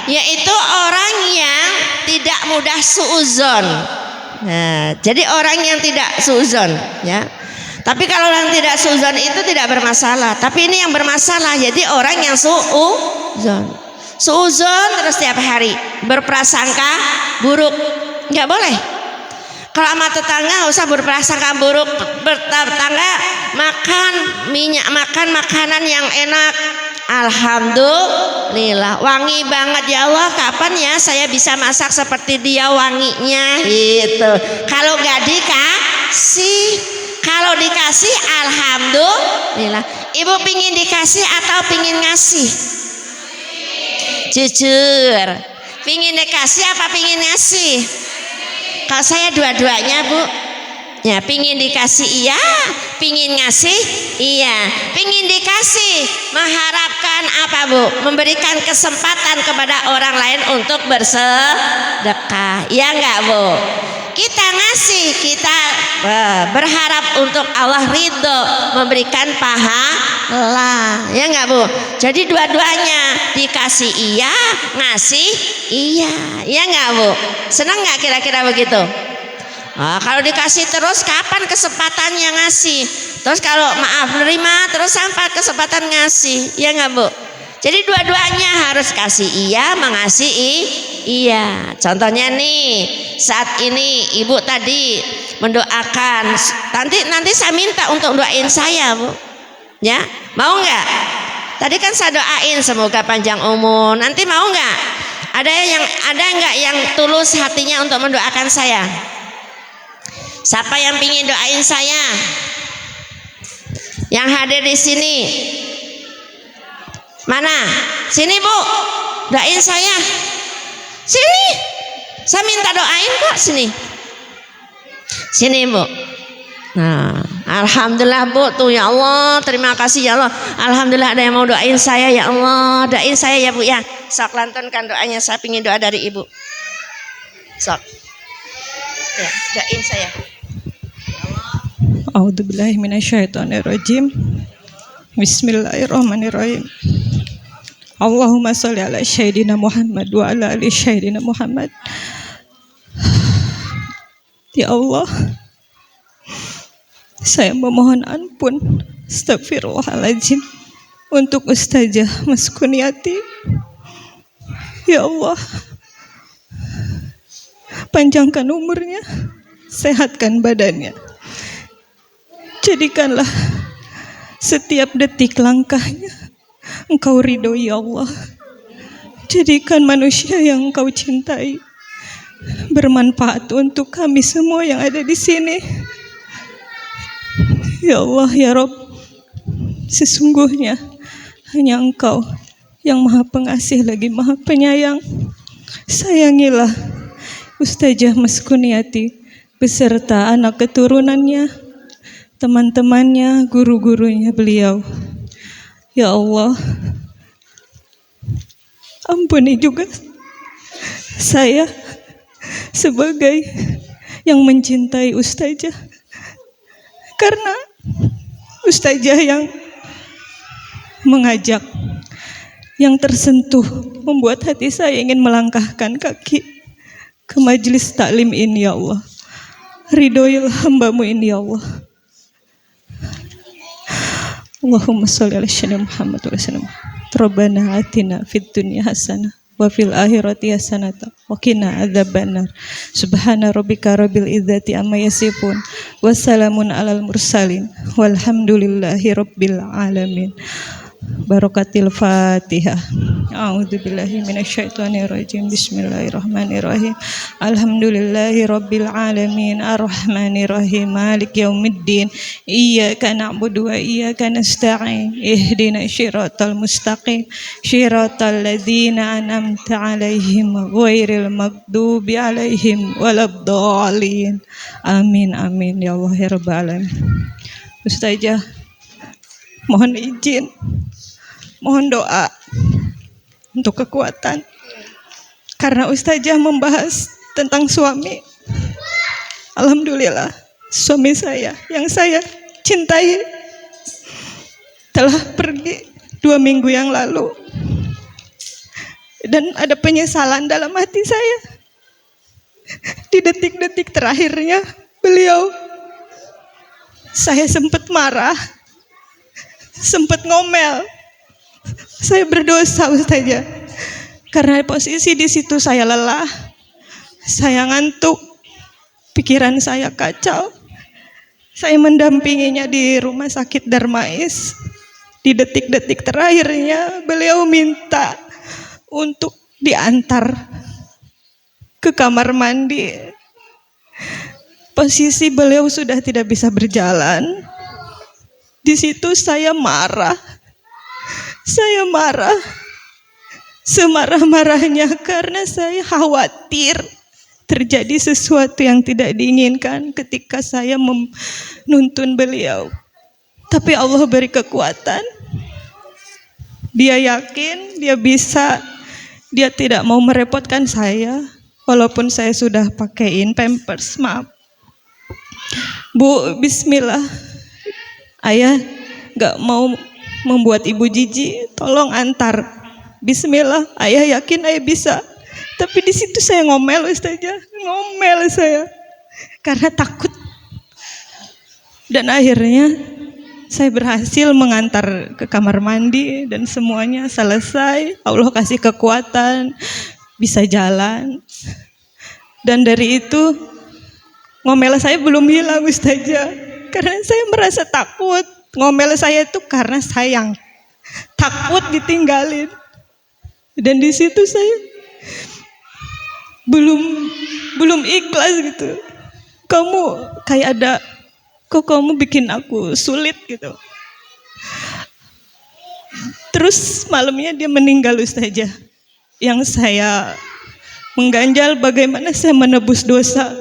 Yaitu orang yang tidak mudah suudzon. Nah, jadi orang yang tidak suudzon ya. Tapi kalau orang tidak suudzon itu tidak bermasalah. Tapi ini yang bermasalah. Jadi orang yang suudzon terus tiap hari berprasangka buruk, nggak boleh. Kalau sama tetangga usah berprasangka buruk. Bertetangga makan makanan yang enak. Alhamdulillah, wangi banget ya Allah, kapan ya saya bisa masak seperti dia wanginya gitu. Kalau nggak ngasih. Kalau dikasih alhamdulillah. Ibu pingin dikasih atau pingin ngasih? Jujur, pingin dikasih apa pingin ngasih? Kalau saya dua-duanya, Bu. Ya, pingin dikasih iya, pingin ngasih iya. Pingin dikasih mengharapkan apa, Bu? Memberikan kesempatan kepada orang lain untuk bersedekah. Iya enggak, Bu? Kita ngasih, kita berharap untuk Allah ridho, memberikan pahala. Ya enggak, Bu? Jadi dua-duanya, dikasih iya, ngasih iya. Ya enggak, Bu? Senang enggak kira-kira begitu? Kalau dikasih terus kapan kesempatannya ngasih? Terus kalau maaf nerima terus sampai kesempatan ngasih, ya nggak, Bu? Jadi dua-duanya harus kasih iya, mengasih iya. Contohnya nih, saat ini ibu tadi mendoakan, nanti saya minta untuk doain saya, Bu. Ya, mau nggak? Tadi kan saya doain semoga panjang umur. Nanti mau nggak? Ada nggak yang tulus hatinya untuk mendoakan saya? Siapa yang pingin doain saya? Yang hadir di sini. Mana? Sini, Bu. Doain saya. Sini. Saya minta doain kok, sini. Sini, Bu. Nah, alhamdulillah, Bu. Tuh, ya Allah, terima kasih ya Allah. Alhamdulillah ada yang mau doain saya, ya Allah. Doain saya ya, Bu ya. Sok lantunkan doanya, saya pingin doa dari Ibu. Sok. Ya, doain saya. A'udzubillahi minasyaitonirrajim. Bismillahirrahmanirrahim. Allahumma sholli ala sayyidina Muhammad wa ala ali sayyidina Muhammad. Ya Allah, saya memohon ampun, astagfirullahaladzim, untuk Ustazah Mas Kuniati. Ya Allah, panjangkan umurnya, sehatkan badannya. Jadikanlah setiap detik langkahnya Engkau ridhoi, ya Allah. Jadikan manusia yang Engkau cintai bermanfaat untuk kami semua yang ada di sini. Ya Allah, ya Rabb, sesungguhnya hanya Engkau yang Maha Pengasih lagi Maha Penyayang. Sayangilah Ustazah Mas Kuniati beserta anak keturunannya, teman-temannya, guru-gurunya beliau. Ya Allah, ampuni juga saya sebagai yang mencintai Ustazah, karena Ustazah yang mengajak, yang tersentuh, membuat hati saya ingin melangkahkan kaki ke majelis taklim ini. Ya Allah, ridhoilah hamba-Mu ini, ya Allah. Allahumma sholli ala sayyidina Muhammad wa sallam. Rabbana atina fid dunya hasanah wa fil akhirati hasanah wa qina adzabannar. Subhana rabbika rabbil izzati amma yasifun wa salamun alal mursalin walhamdulillahi rabbil alamin. Barakatil Fatihah. A'udzubillahi minasyaitonirrajim. Bismillahirrahmanirrahim. Alhamdulillahi rabbil alamin, arrahmanirrahim, maliki yaumiddin. Iyyaka na'budu wa iyyaka nasta'in. Ihdinas siratal mustaqim, siratal ladzina an'amta 'alaihim ghairil maghdubi 'alaihim waladdallin. Amin amin ya Allah ya rabbal alamin. Ustazah, mohon izin, mohon doa untuk kekuatan, karena Ustazah membahas tentang suami. Alhamdulillah, suami saya yang saya cintai telah pergi 2 minggu yang lalu, dan ada penyesalan dalam hati saya. Di detik-detik terakhirnya beliau, saya sempat marah, sempat ngomel. Saya berdosa, Ustazah, karena posisi di situ saya lelah, saya ngantuk, pikiran saya kacau. Saya mendampinginya di rumah sakit Darmais. Di detik-detik terakhirnya beliau minta untuk diantar ke kamar mandi. posisi beliau sudah tidak bisa berjalan. Di situ saya marah. Saya marah semarah-marahnya karena saya khawatir terjadi sesuatu yang tidak diinginkan ketika saya menuntun beliau. Tapi Allah beri kekuatan. Dia yakin, dia bisa, dia tidak mau merepotkan saya. Walaupun saya sudah pakaiin pampers, maaf. Bu, bismillah. Ayah gak mau membuat ibu jijik, tolong antar. Bismillah, ayah yakin ayah bisa. Tapi di situ saya ngomel, Ustazah, ngomel saya karena takut. Dan akhirnya saya berhasil mengantar ke kamar mandi dan semuanya selesai. Allah kasih kekuatan, bisa jalan. Dan dari itu ngomel saya belum hilang, Ustazah, karena saya merasa takut. Ngomel saya itu karena sayang, takut ditinggalin. Dan di situ saya belum ikhlas gitu. Kamu kayak ada, kok kamu bikin aku sulit gitu. Terus malamnya dia meninggal, Ustazah. Yang saya mengganjal bagaimana saya menebus dosa,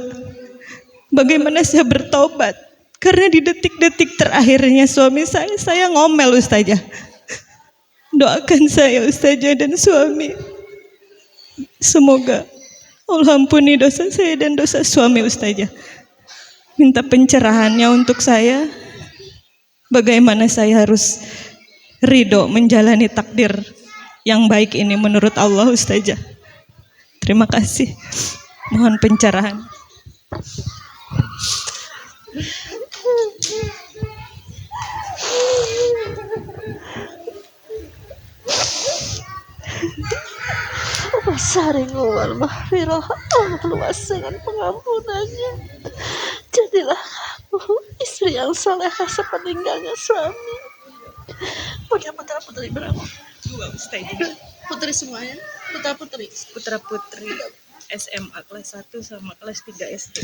bagaimana saya bertobat. Karena di detik-detik terakhirnya suami saya ngomel, Ustazah. Doakan saya, Ustazah, dan suami. Semoga Allah ampuni dosa saya dan dosa suami, Ustazah. Minta pencerahannya untuk saya. Bagaimana saya harus ridho menjalani takdir yang baik ini menurut Allah, Ustazah. Terima kasih. Mohon pencerahan. Saringu wal mahfirah, Allah luas dengan pengampunannya. Jadilah kamu istri yang salehah sepeninggalnya suami. Punya putra putri berapa? 2, Ustazah. Putri semuanya? Putra putri? Putra putri SMA kelas 1 sama kelas 3 SD.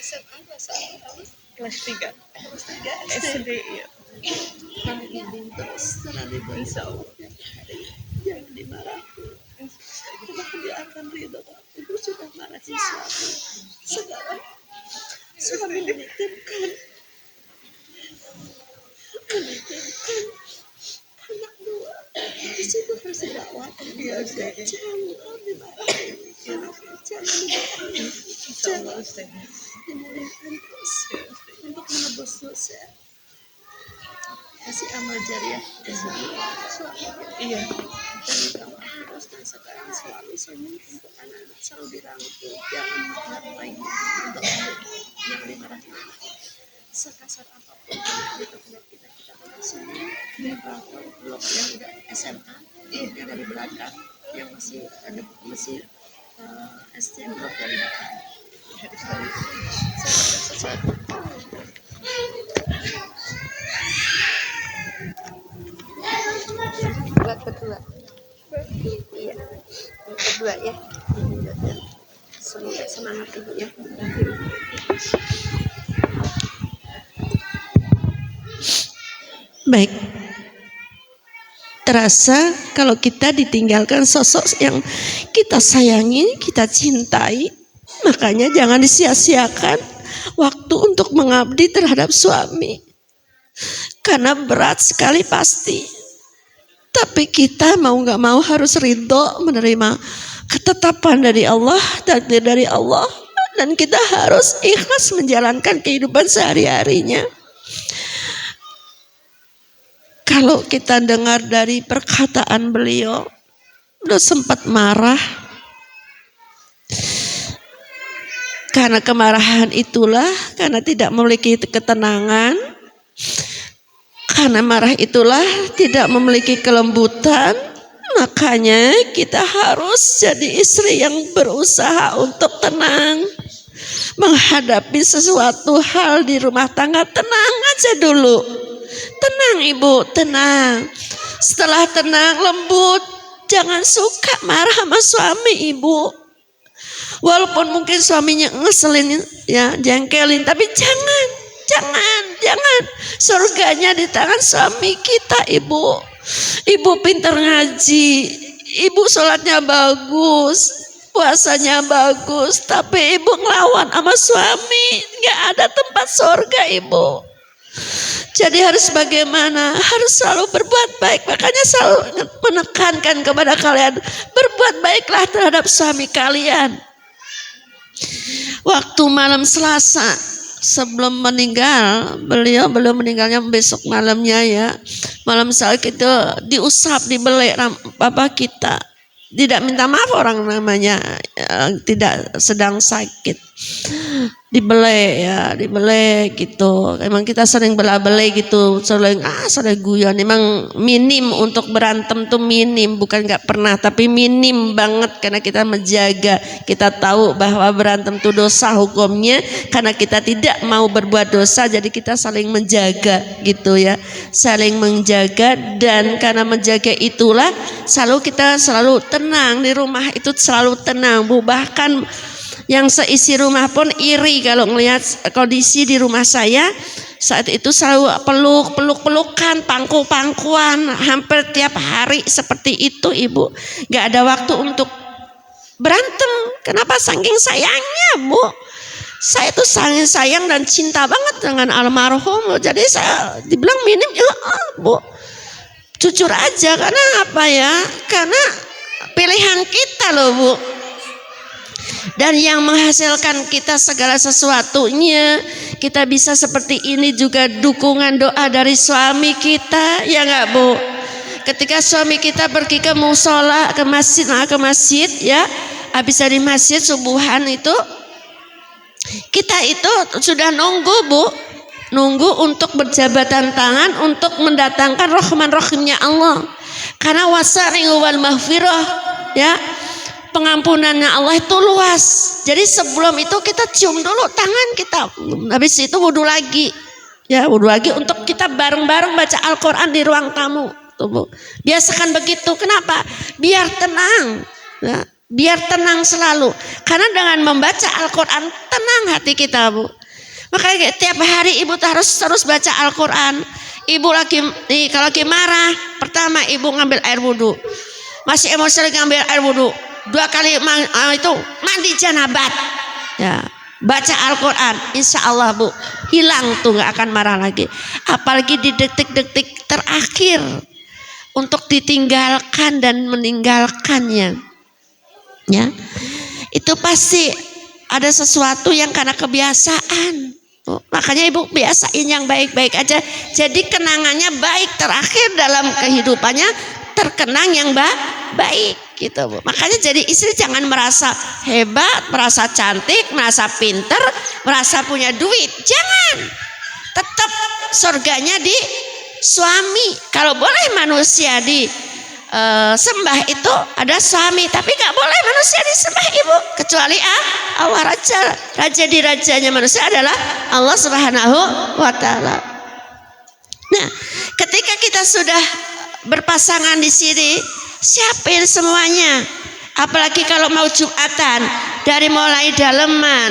SMA kelas 1, Kelas 3 kelas 3 SD, ya. Nanti bimbing terus, nanti bersau. Jangan dimarahi. Maka dia akan ridho. Ibu sudah marahi suami. Sekarang suami menitipkan anak 2. Di situ harus didakwakan dia. Jangan dimarahi. Jangan dimulihkan terus untuk menebus dosa. Kasih amal jariah suami. Iya. Dan kamu terus, dan sekarang selalu suami untuk anak-anak selalu dirangkul, jangan marah lagi untuk anak yang dimarahi anak. Sekasar apapun anak kita pada sini dirangkul. Belum yang udah SMA, yang dari belakang, yang masih ada masih SD drop dari belakang. Sesuatu. Kedua. Iya, yang kedua ya. Semoga semangat ibu ya. Baik. Terasa kalau kita ditinggalkan sosok yang kita sayangi, kita cintai, makanya jangan disia-siakan waktu untuk mengabdi terhadap suami. Karena berat sekali pasti. Tapi kita mau gak mau harus ridho menerima ketetapan dari Allah, takdir dari Allah. Dan kita harus ikhlas menjalankan kehidupan sehari-harinya. Kalau kita dengar dari perkataan beliau, udah sempat marah. Karena kemarahan itulah, karena tidak memiliki ketenangan. Karena marah itulah tidak memiliki kelembutan, makanya kita harus jadi istri yang berusaha untuk tenang. Menghadapi sesuatu hal di rumah tangga, tenang aja dulu. Tenang ibu, tenang. Setelah tenang, lembut. Jangan suka marah sama suami ibu. Walaupun mungkin suaminya ngeselin ya, jengkelin, tapi jangan. Surganya di tangan suami kita, Ibu. Ibu pintar ngaji, Ibu sholatnya bagus, puasanya bagus, tapi Ibu ngelawan sama suami, nggak ada tempat surga, Ibu. Jadi harus bagaimana? Harus selalu berbuat baik. Makanya selalu menekankan kepada kalian, berbuat baiklah terhadap suami kalian. Waktu malam Selasa sebelum meninggal, beliau meninggalnya besok malamnya ya. Malam saat itu diusap, dibelai bapak kita. Tidak minta maaf orang namanya, tidak sedang sakit. Dibelai gitu. Emang kita sering bela-belai gitu, sering guyon. Emang minim untuk berantem tuh minim, bukan nggak pernah, tapi minim banget karena kita menjaga. Kita tahu bahwa berantem tuh dosa hukumnya, karena kita tidak mau berbuat dosa, jadi kita saling menjaga gitu ya, saling menjaga. Dan karena menjaga itulah kita selalu tenang di rumah itu, selalu tenang. Bahkan yang seisi rumah pun iri kalau melihat kondisi di rumah saya saat itu, selalu pelukan, pangku-pangkuan hampir tiap hari seperti itu, Ibu. Gak ada waktu untuk berantem. Kenapa? Saking sayangnya, Bu. Saya tuh sangat sayang dan cinta banget dengan almarhum. Jadi saya dibilang minim ya, Bu. Jujur aja, karena apa ya? Karena pilihan kita loh, Bu. Dan yang menghasilkan kita segala sesuatunya, kita bisa seperti ini juga dukungan doa dari suami kita, ya enggak, Bu? Ketika suami kita pergi ke musola, ke masjid ya, habis dari masjid subuhan itu, kita itu sudah nunggu, Bu. Nunggu untuk berjabatan tangan untuk mendatangkan rahman-rahimnya Allah. Karena wasari'u wal maghfirah ya, pengampunannya Allah itu luas. Jadi sebelum itu kita cium dulu tangan kita, habis itu wudhu lagi ya, wudhu lagi untuk kita bareng-bareng baca Al-Quran di ruang tamu tuh, Bu. Biasakan begitu. Kenapa? Biar tenang ya, biar tenang selalu. Karena dengan membaca Al-Quran tenang hati kita, Bu. Makanya tiap hari Ibu harus baca Al-Quran. Ibu kalau lagi marah, pertama Ibu ngambil air wudhu, masih emosi lagi ngambil air wudhu, 2 kali itu mandi janabat ya, baca Al-Quran, insya Allah, Bu, hilang tuh, gak akan marah lagi. Apalagi di detik-detik terakhir untuk ditinggalkan dan meninggalkannya ya, itu pasti ada sesuatu yang karena kebiasaan. Makanya Ibu biasain yang baik-baik aja, jadi kenangannya baik terakhir dalam kehidupannya, terkenang yang baik gitu, Bu. Makanya jadi istri jangan merasa hebat, merasa cantik, merasa pinter, merasa punya duit. Jangan. Tetap surganya di suami. Kalau boleh manusia sembah itu ada suami, tapi gak boleh manusia disembah, Ibu, kecuali Allah. Raja di rajanya manusia adalah Allah Subhanahu wa Ta'ala. Nah, ketika kita sudah berpasangan di sini, siapin semuanya. Apalagi kalau mau Jumatan, dari mulai daleman,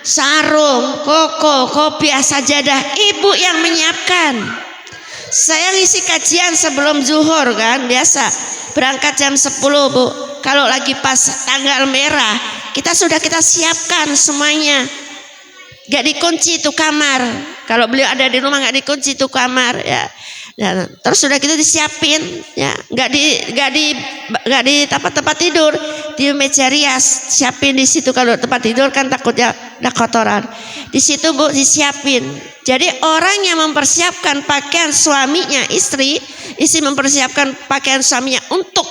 sarung, koko, kopiah, sajadah, Ibu yang menyiapkan. Saya ngisi kajian sebelum zuhur kan, biasa berangkat jam 10, Bu. Kalau lagi pas tanggal merah, kita siapkan semuanya. Gak dikunci itu kamar. Kalau beliau ada di rumah gak dikunci itu kamar ya. Ya, terus sudah kita disiapin ya, nggak di tempat tidur, di meja rias, siapin di situ. Kalau tempat tidur kan takutnya ada kotoran, di situ, Bu, disiapin. Jadi orang yang mempersiapkan pakaian suaminya, istri mempersiapkan pakaian suaminya untuk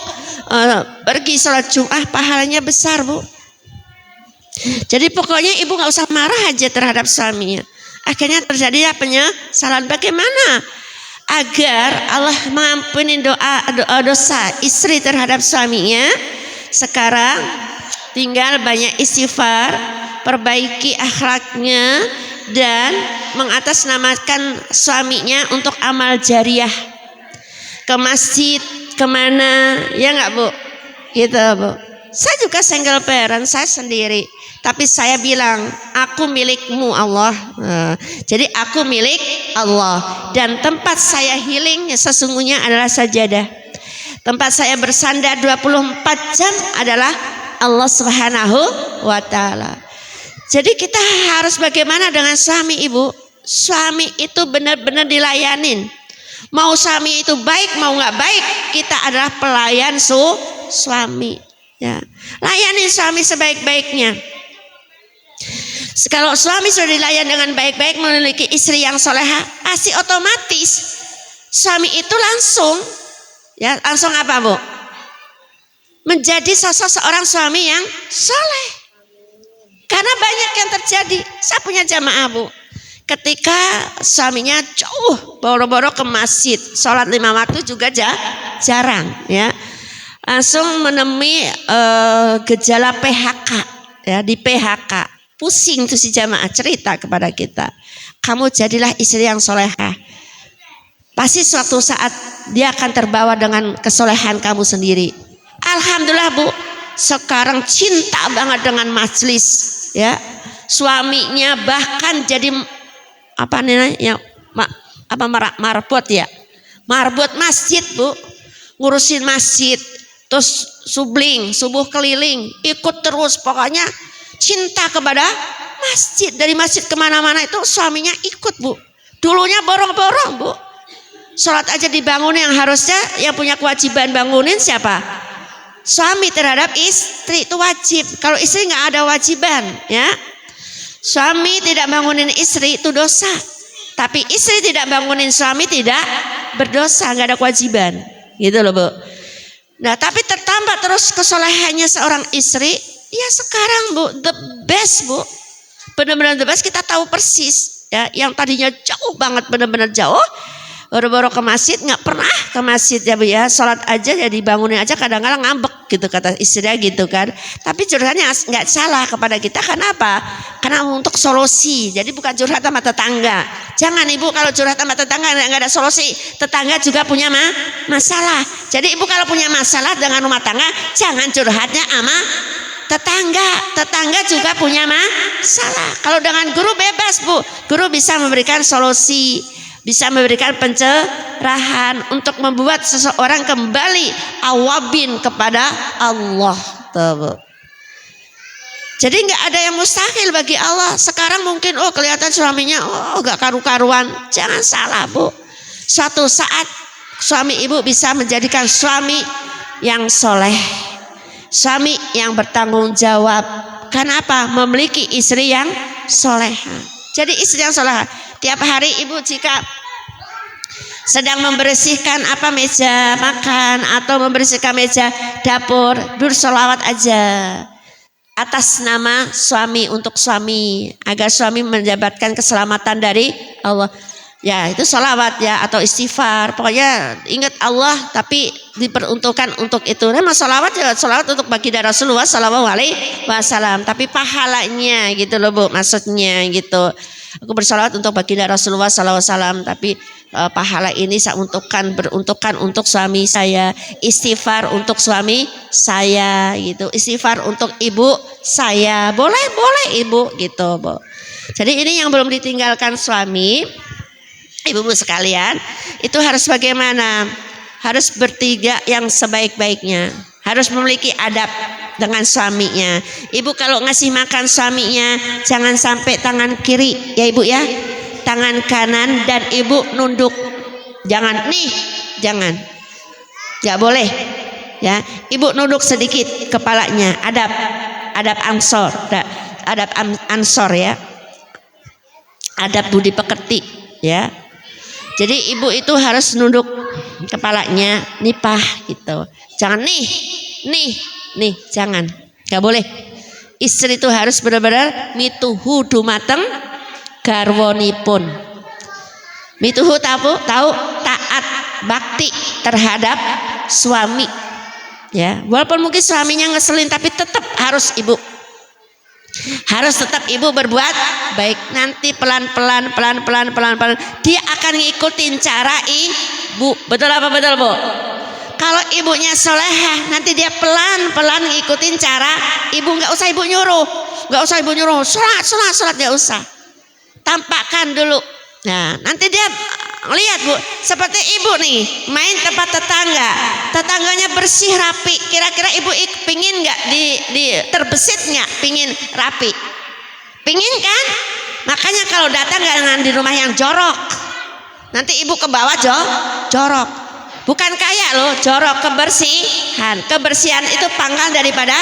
pergi sholat Jumat, pahalanya besar, Bu. Jadi pokoknya Ibu nggak usah marah aja terhadap suaminya. Akhirnya terjadi penyesalan. Bagaimana agar Allah mengampuni dosa istri terhadap suaminya? Sekarang tinggal banyak istighfar, perbaiki akhlaknya, dan mengatasnamakan suaminya untuk amal jariah, ke masjid, kemana, ya nggak, Bu? Gitu, Bu. Saya juga single parent, saya sendiri. Tapi saya bilang, aku milikmu Allah. Jadi aku milik Allah. Dan tempat saya healing sesungguhnya adalah sajadah. Tempat saya bersandar 24 jam adalah Allah Subhanahu wa ta'ala. Jadi kita harus bagaimana dengan suami ibu? Suami itu benar-benar dilayanin. Mau suami itu baik mau nggak baik, kita adalah pelayan suami. Ya, layani suami sebaik-baiknya. Kalau suami sudah dilayan dengan baik-baik, memiliki istri yang soleha, pasti otomatis suami itu langsung apa bu? Menjadi sosok seorang suami yang soleh. Karena banyak yang terjadi. Saya punya jamaah bu, ketika suaminya jauh boro-boro ke masjid, sholat 5 waktu juga jarang, ya, langsung menemui gejala PHK, ya, di PHK, pusing tuh si jamaah, cerita kepada kita, kamu jadilah istri yang solehah, pasti suatu saat dia akan terbawa dengan kesolehan kamu sendiri. Alhamdulillah bu, sekarang cinta banget dengan majelis, ya, suaminya bahkan jadi apa namanya, marbot ya, marbot masjid bu, ngurusin masjid, terus subuh keliling, ikut terus, pokoknya cinta kepada masjid. Dari masjid kemana-mana itu suaminya ikut bu. Dulunya borong-borong bu, sholat aja dibangunin, yang harusnya yang punya kewajiban bangunin siapa? Suami terhadap istri, itu wajib. Kalau istri nggak ada wajiban, ya, suami tidak bangunin istri itu dosa. Tapi istri tidak bangunin suami tidak berdosa, nggak ada kewajiban, gitu loh bu. Nah tapi tertambah terus kesolehannya seorang istri, ya sekarang bu the best bu, benar-benar the best. Kita tahu persis, ya, yang tadinya jauh banget, benar-benar jauh, baru-baru ke masjid, nggak pernah ke masjid ya bu ya, sholat aja ya dibangunin aja kadang-kadang ngambek gitu kata istrinya gitu kan. Tapi curhatnya nggak salah kepada kita, kenapa? Karena untuk solusi, jadi bukan curhat sama tetangga. Jangan ibu kalau curhat sama tetangga nggak ada solusi, tetangga juga punya masalah. Jadi ibu kalau punya masalah dengan rumah tangga, jangan curhatnya sama tetangga juga punya masalah. Kalau dengan guru bebas bu, guru bisa memberikan solusi, bisa memberikan pencerahan untuk membuat seseorang kembali awabin kepada Allah. Jadi nggak ada yang mustahil bagi Allah. Sekarang mungkin kelihatan suaminya nggak karu-karuan, jangan salah bu. Suatu saat suami ibu bisa menjadikan suami yang soleh, suami yang bertanggung jawab. Kenapa? Memiliki istri yang soleha. Jadi istri yang soleha, tiap hari ibu jika sedang membersihkan meja makan atau membersihkan meja dapur, bersolawat aja atas nama suami, untuk suami, agar suami mendapatkan keselamatan dari Allah. Ya itu sholawat ya, atau istighfar, pokoknya ingat Allah tapi diperuntukkan untuk itu. Memang sholawat ya, sholawat untuk baginda Rasulullah Sallallahu Alaihi Wasallam, tapi pahalanya gitu loh bu, maksudnya gitu. Aku bersolawat untuk baginda Rasulullah Sallallahu Alaihi Wasallam, tapi pahala ini saya beruntukkan untuk suami saya. Istighfar untuk suami saya gitu, istighfar untuk ibu saya, boleh ibu gitu bu. Jadi ini yang belum ditinggalkan suami, ibu-ibu sekalian, itu harus bagaimana? Harus bertiga yang sebaik-baiknya, harus memiliki adab dengan suaminya. Ibu kalau ngasih makan suaminya, jangan sampai tangan kiri ya ibu ya, tangan kanan, dan ibu nunduk, jangan nih, jangan, nggak boleh ya. Ibu nunduk sedikit kepalanya, adab ansor ya, adab budi pekerti ya. Jadi ibu itu harus nunduk kepalanya, nipah gitu, jangan nih, jangan, nggak boleh. Istri itu harus benar-benar mituhu dumateng garwonipun. Mituhu tahu taat bakti terhadap suami ya. Walaupun mungkin suaminya ngeselin, tapi tetap harus ibu berbuat baik. Nanti pelan-pelan dia akan ngikutin cara ibu. Betul apa betul bu? Kalau ibunya solehah, nanti dia pelan-pelan ngikutin cara ibu. Nggak usah ibu nyuruh, sholat nggak usah. Tampakkan dulu. Nah, nanti dia lihat Bu, seperti ibu nih main tempat tetangganya bersih rapi. Kira-kira ibu pingin nggak di terbesit nggak? Pingin rapi? Pingin kan? Makanya kalau datang jangan di rumah yang jorok. Nanti ibu ke bawah jorok. Bukan kayak loh, jorok, kebersihan. Kebersihan itu pangkal daripada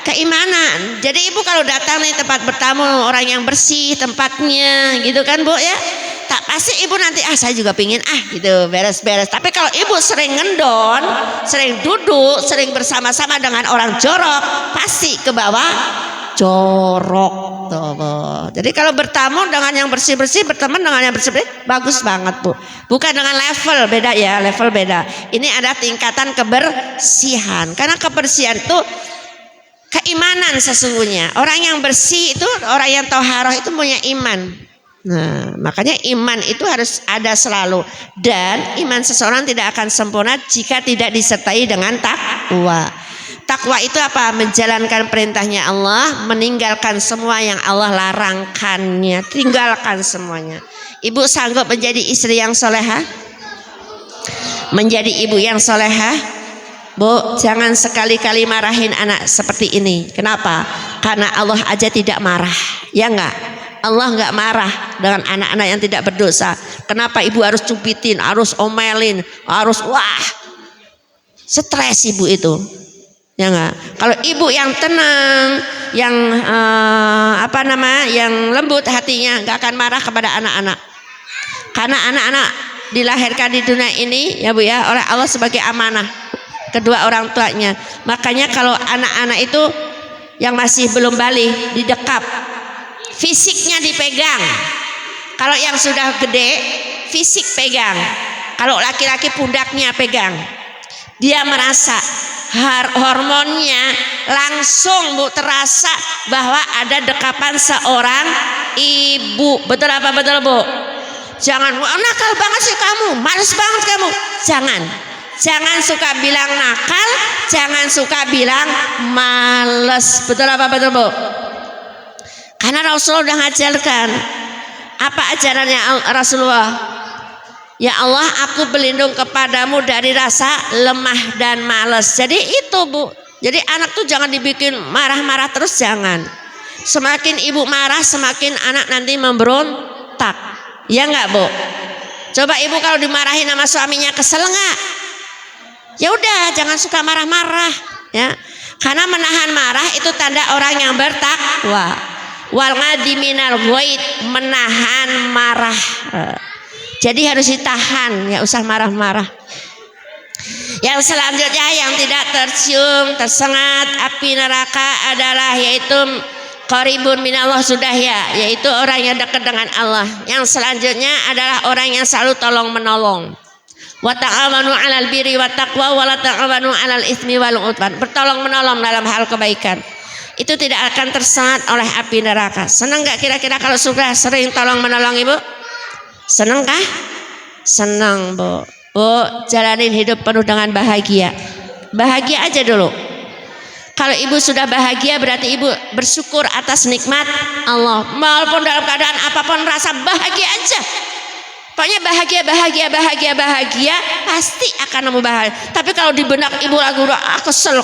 keimanan. Jadi ibu kalau datang nih tempat bertamu orang yang bersih tempatnya gitu kan Bu ya. Tak pasti ibu nanti saya juga pingin gitu beres-beres. Tapi kalau ibu sering ngendon, sering duduk, sering bersama-sama dengan orang jorok, pasti ke bawah jorok tuh Bu. Jadi kalau bertamu dengan yang bersih-bersih, berteman dengan yang bersih-bersih, bagus banget Bu. Bukan dengan level beda ya, level beda. Ini ada tingkatan kebersihan. Karena kebersihan itu keimanan sesungguhnya. Orang yang bersih itu, orang yang thaharah itu punya iman. Nah, makanya iman itu harus ada selalu. Dan iman seseorang tidak akan sempurna jika tidak disertai dengan takwa. Takwa itu apa? Menjalankan perintahnya Allah, meninggalkan semua yang Allah larangkannya. Tinggalkan semuanya. Ibu sanggup menjadi istri yang solehah? Menjadi ibu yang solehah? Bu, jangan sekali-kali marahin anak seperti ini. Kenapa? Karena Allah aja tidak marah. Ya enggak? Allah enggak marah dengan anak-anak yang tidak berdosa. Kenapa ibu harus cubitin, harus omelin, harus stres ibu itu. Ya enggak? Kalau ibu yang tenang, yang yang lembut hatinya, enggak akan marah kepada anak-anak. Karena anak-anak dilahirkan di dunia ini ya Bu ya, oleh Allah sebagai amanah kedua orang tuanya. Makanya kalau anak-anak itu yang masih belum balik didekap, fisiknya dipegang. Kalau yang sudah gede, fisik pegang. Kalau laki-laki pundaknya pegang. Dia merasa hormonnya langsung Bu terasa bahwa ada dekapan seorang ibu. Betul apa betul Bu? Jangan nakal banget sih kamu, males banget kamu. Jangan suka bilang nakal, jangan suka bilang males. Betul apa betul Bu? Karena Rasulullah sudah ngajarkan. Apa ajarannya Rasulullah? Ya Allah, aku berlindung kepadamu dari rasa lemah dan malas. Jadi itu Bu. Jadi anak tuh jangan dibikin marah-marah terus, jangan. Semakin ibu marah, semakin anak nanti memberontak. Ya enggak Bu? Coba ibu kalau dimarahin sama suaminya kesel enggak? Ya udah, jangan suka marah-marah ya. Karena menahan marah itu tanda orang yang bertakwa. Wal ngadiminal ghaid, menahan marah. Jadi harus ditahan, ya usah marah-marah. Yang selanjutnya yang tidak tersengat api neraka adalah yaitu qaribun minallah sudah ya, yaitu orang yang dekat dengan Allah. Yang selanjutnya adalah orang yang selalu tolong menolong. Wa ta'awanu 'alal birri wat taqwa wa la ta'awanu 'alal itsmi wal 'udwan. Bertolong menolong dalam hal kebaikan. Itu tidak akan tersengat oleh api neraka. Senang enggak kira-kira kalau sudah sering tolong menolong Ibu? Senang kah? Senang Bu. Bu, jalanin hidup penuh dengan bahagia. Bahagia aja dulu. Kalau ibu sudah bahagia berarti ibu bersyukur atas nikmat Allah. Walaupun dalam keadaan apapun rasa bahagia aja. Pokoknya bahagia pasti akan nemu bahagia. Tapi kalau di benak ibu lagu kesel,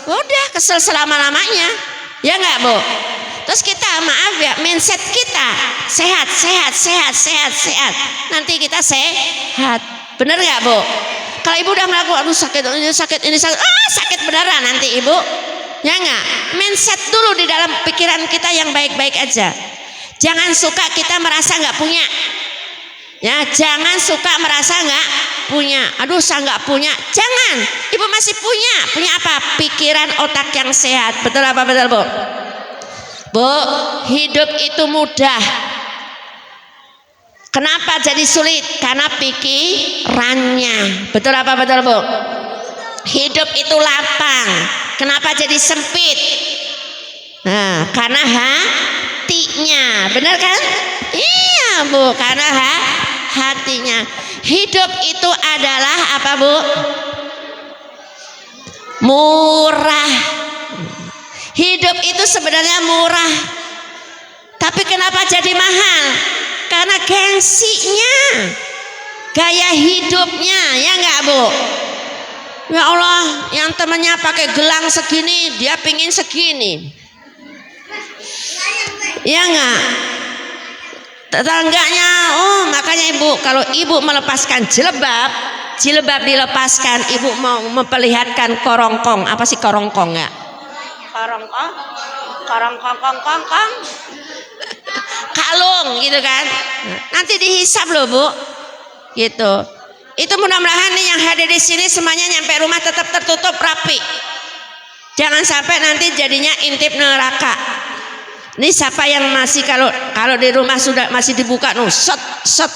udah kesel selama-lamanya. Ya enggak Bu? Terus kita maaf ya, mindset kita sehat. Nanti kita sehat. Bener nggak Bu? Kalau ibu udah melakukan sakit ini sakit, sakit beneran nanti ibu. Ya enggak? Mindset dulu di dalam pikiran kita yang baik-baik aja. Jangan suka kita merasa nggak punya. Ya, jangan suka merasa nggak punya. Aduh, saya nggak punya. Jangan. Ibu masih punya. Punya apa? Pikiran otak yang sehat. Betul apa betul Bu? Bu, hidup itu mudah. Kenapa jadi sulit? Karena pikirannya. Betul apa betul Bu? Hidup itu lapang. Kenapa jadi sempit? Nah, karena hatinya. Benar kan? Iya Bu, karena hatinya. Hidup itu adalah apa, Bu? Murah. Hidup itu sebenarnya murah, tapi kenapa jadi mahal? Karena gengsinya, gaya hidupnya, ya enggak, Bu? Ya Allah, yang temannya pakai gelang segini, dia pingin segini, ya enggak? Tetangganya, oh makanya Ibu, kalau Ibu melepaskan jilbab dilepaskan, Ibu mau memperlihatkan korongkong. Apa sih korongkong ya? Korongkong kalung gitu kan. Nanti dihisap loh, Bu, gitu. Itu mudah-mudahan nih yang hadir di sini semuanya nyampe rumah tetap tertutup rapi, jangan sampai nanti jadinya intip neraka. Ini siapa yang masih kalau di rumah sudah masih dibuka set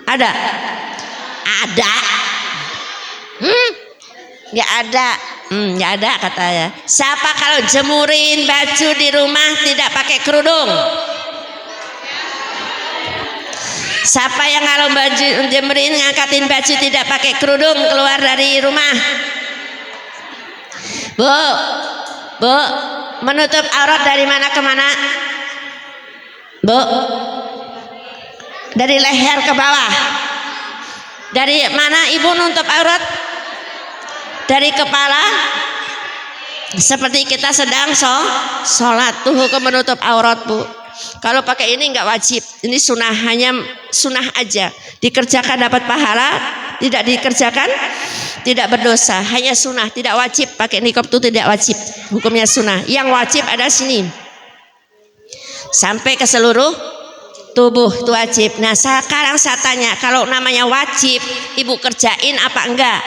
ada nggak ada katanya. Siapa kalau jemurin baju di rumah tidak pakai kerudung? Siapa yang kalau baju jemurin ngangkatin baju tidak pakai kerudung keluar dari rumah? Bu, menutup aurat dari mana ke mana? Bu, dari leher ke bawah. Dari mana Ibu nutup aurat? Dari kepala. Seperti kita sedang sholat tuh hukum menutup aurat, Bu. Kalau pakai ini nggak wajib, ini sunnah, hanya sunnah aja. Dikerjakan dapat pahala, tidak dikerjakan tidak berdosa, hanya sunnah, tidak wajib. Pakai niqab itu tidak wajib, hukumnya sunnah. Yang wajib ada sini sampai ke seluruh tubuh, itu wajib. Nah sekarang saya tanya, kalau namanya wajib Ibu kerjain apa enggak?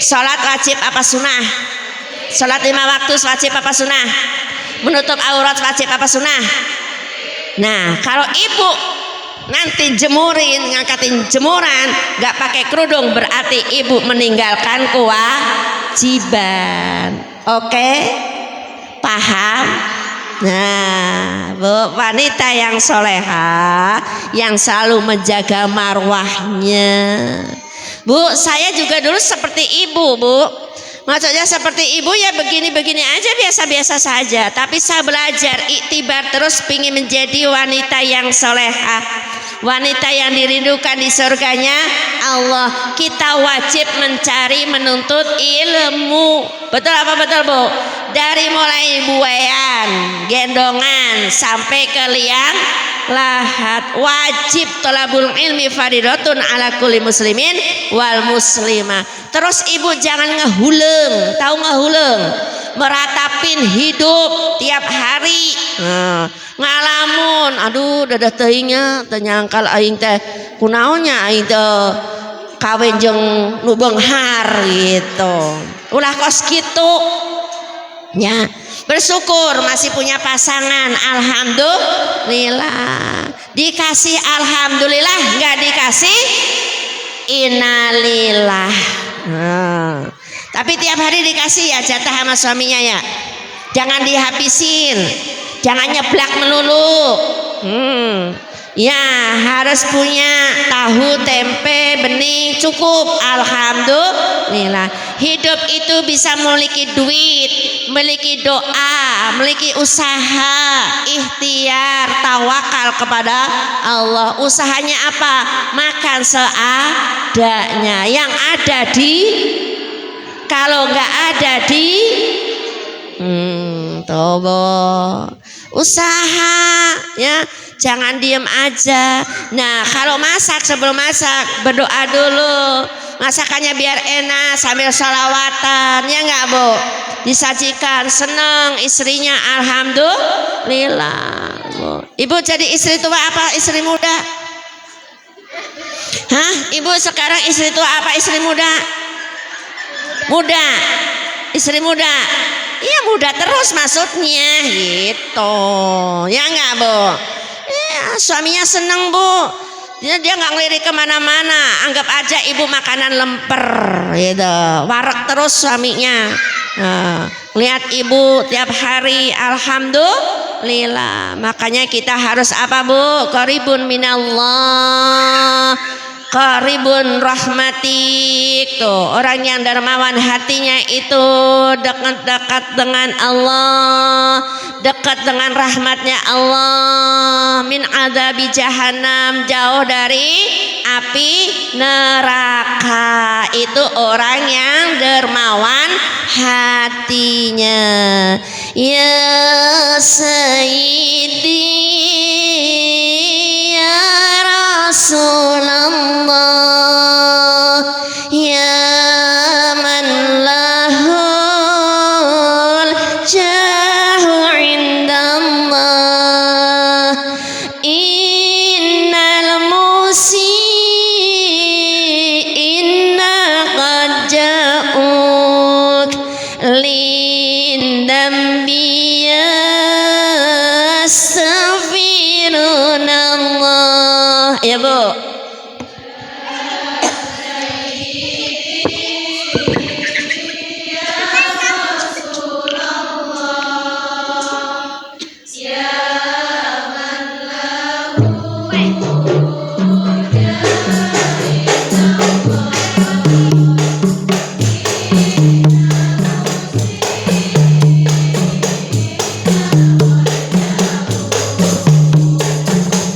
Sholat wajib apa sunnah? Sholat 5 waktu wajib apa sunnah? Menutup aurat wajib apa sunnah? Nah kalau Ibu nanti jemurin, ngangkatin jemuran nggak pakai kerudung, berarti Ibu meninggalkan kewajiban. Oke, paham? Nah, Bu, wanita yang soleha yang selalu menjaga marwahnya. Bu, saya juga dulu seperti Ibu, Bu. Maksudnya seperti Ibu ya begini-begini aja, biasa-biasa saja. Tapi saya belajar iktibar terus, pingin menjadi wanita yang solehah, wanita yang dirindukan di surganya Allah. Kita wajib mencari, menuntut ilmu. Betul apa betul, Bu? Dari mulai buayan, gendongan sampai ke liang lahat, wajib thalabul ilmi faridatun ala kulli muslimin wal muslimah. Terus Ibu jangan ngehuleng, tahu ngehuleng? Meratapin hidup tiap hari. Ngalamun, aduh dadah teuingnya teu nyangkal aing teh kunaonnya aing teh kawin jeung nu beunghar gitu. Ulah kos kitu. Ya, bersyukur masih punya pasangan, alhamdulillah. Dikasih alhamdulillah, nggak dikasih innalillah. Tapi tiap hari dikasih ya jatah sama suaminya ya. Jangan dihabisin, jangan nyeblak melulu. Ya harus punya tahu, tempe, bening cukup, alhamdulillah. Hidup itu bisa memiliki duit, memiliki doa, memiliki usaha, ikhtiar, tawakal kepada Allah. Usahanya apa? Makan seadanya. Yang ada di, kalau nggak ada di tobo usaha ya, jangan diem aja. Nah kalau masak, sebelum masak berdoa dulu, masakannya biar enak sambil sholawatan, ya nggak Bu? Disajikan, seneng istrinya, alhamdulillah. Bu. Ibu jadi istri tua apa istri muda? Hah? Ibu sekarang istri tua apa istri muda? Muda, istri muda. Iya muda terus maksudnya gitu, ya nggak Bu? Ya, suaminya seneng Bu, dia nggak ngelirik kemana-mana, anggap aja Ibu makanan lemper gitu, warak terus suaminya. Lihat Ibu tiap hari, alhamdulillah. Makanya kita harus apa Bu? Qaribun minallah, qaribun rahmatik. Tuh, orang yang dermawan hatinya itu dekat-dekat dengan Allah, dekat dengan rahmatnya Allah. Min adzabi jahannam, jauh dari api neraka. Itu orang yang dermawan hatinya. Ya Sayyidi ya Rasulullah, ya man lahul jahu indallah, innal musi'inna qad ja'uk lindam biya astaghfirullah. Ya Bu.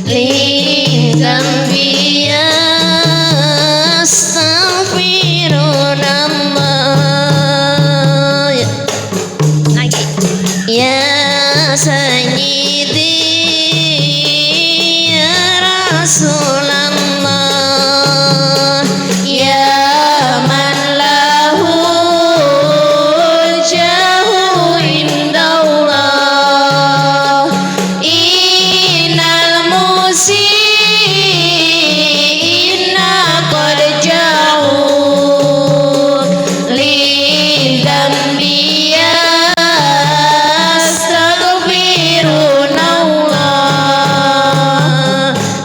Lindam biya astaghfirullah. Lagi. Ya Sayyidi ya Rasulullah, ya man lahul jahu indallah, innal musi'inna qad ja'uk lindam biya astaghfirullah.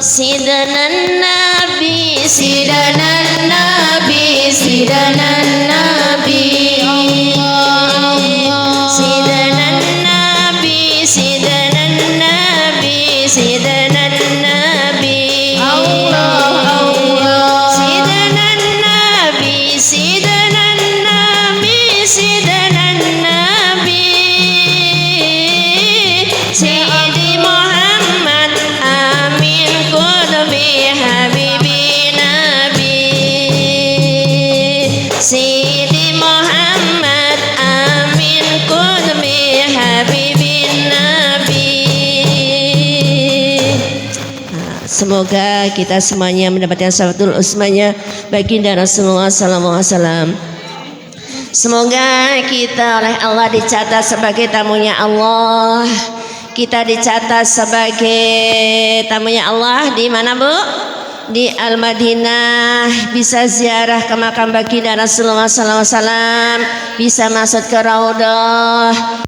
Sidanan Nabi, sidanan Nabi, sidanan Nabi, sidanan Nabi, sidanan Nabi, sidanan Nabi, Allah Allah, sidanan Nabi, sidanan Nabi, sidanan Nabi, Sayyidi Muhammad amin qudbi habibi nabi, Sayyidi Muhammad amin qudbi habibi nabi. Semoga kita semuanya mendapatkan syafaatul usmanya baginda Rasulullah sallallahu alaihi wasallam. Semoga kita oleh Allah dicatat sebagai tamunya Allah. Kita dicatat sebagai tamunya Allah di mana Bu? Di Al-Madinah. Bisa ziarah ke makam baginda Rasulullah sallallahu alaihi wasallam, bisa masuk ke Raudhah.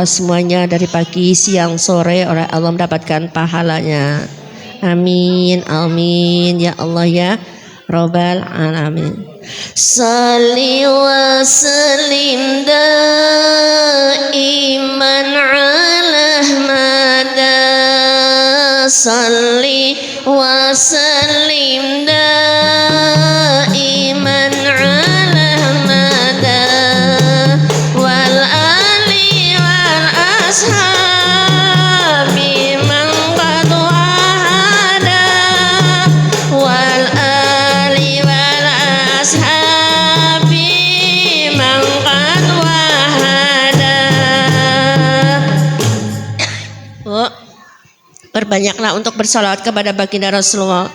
kita semuanya dari pagi, siang, sore oleh Allah mendapatkan pahalanya. Amin, amin ya Allah ya Rabbal alamin. Salli wa sallim daiman ala mada, salli wa sallim daiman ala mada, wal ali wal ashabi man qad wahada, wal ali wal ashabi man qad wahada. Berbanyaklah untuk bersalawat kepada baginda Rasulullah.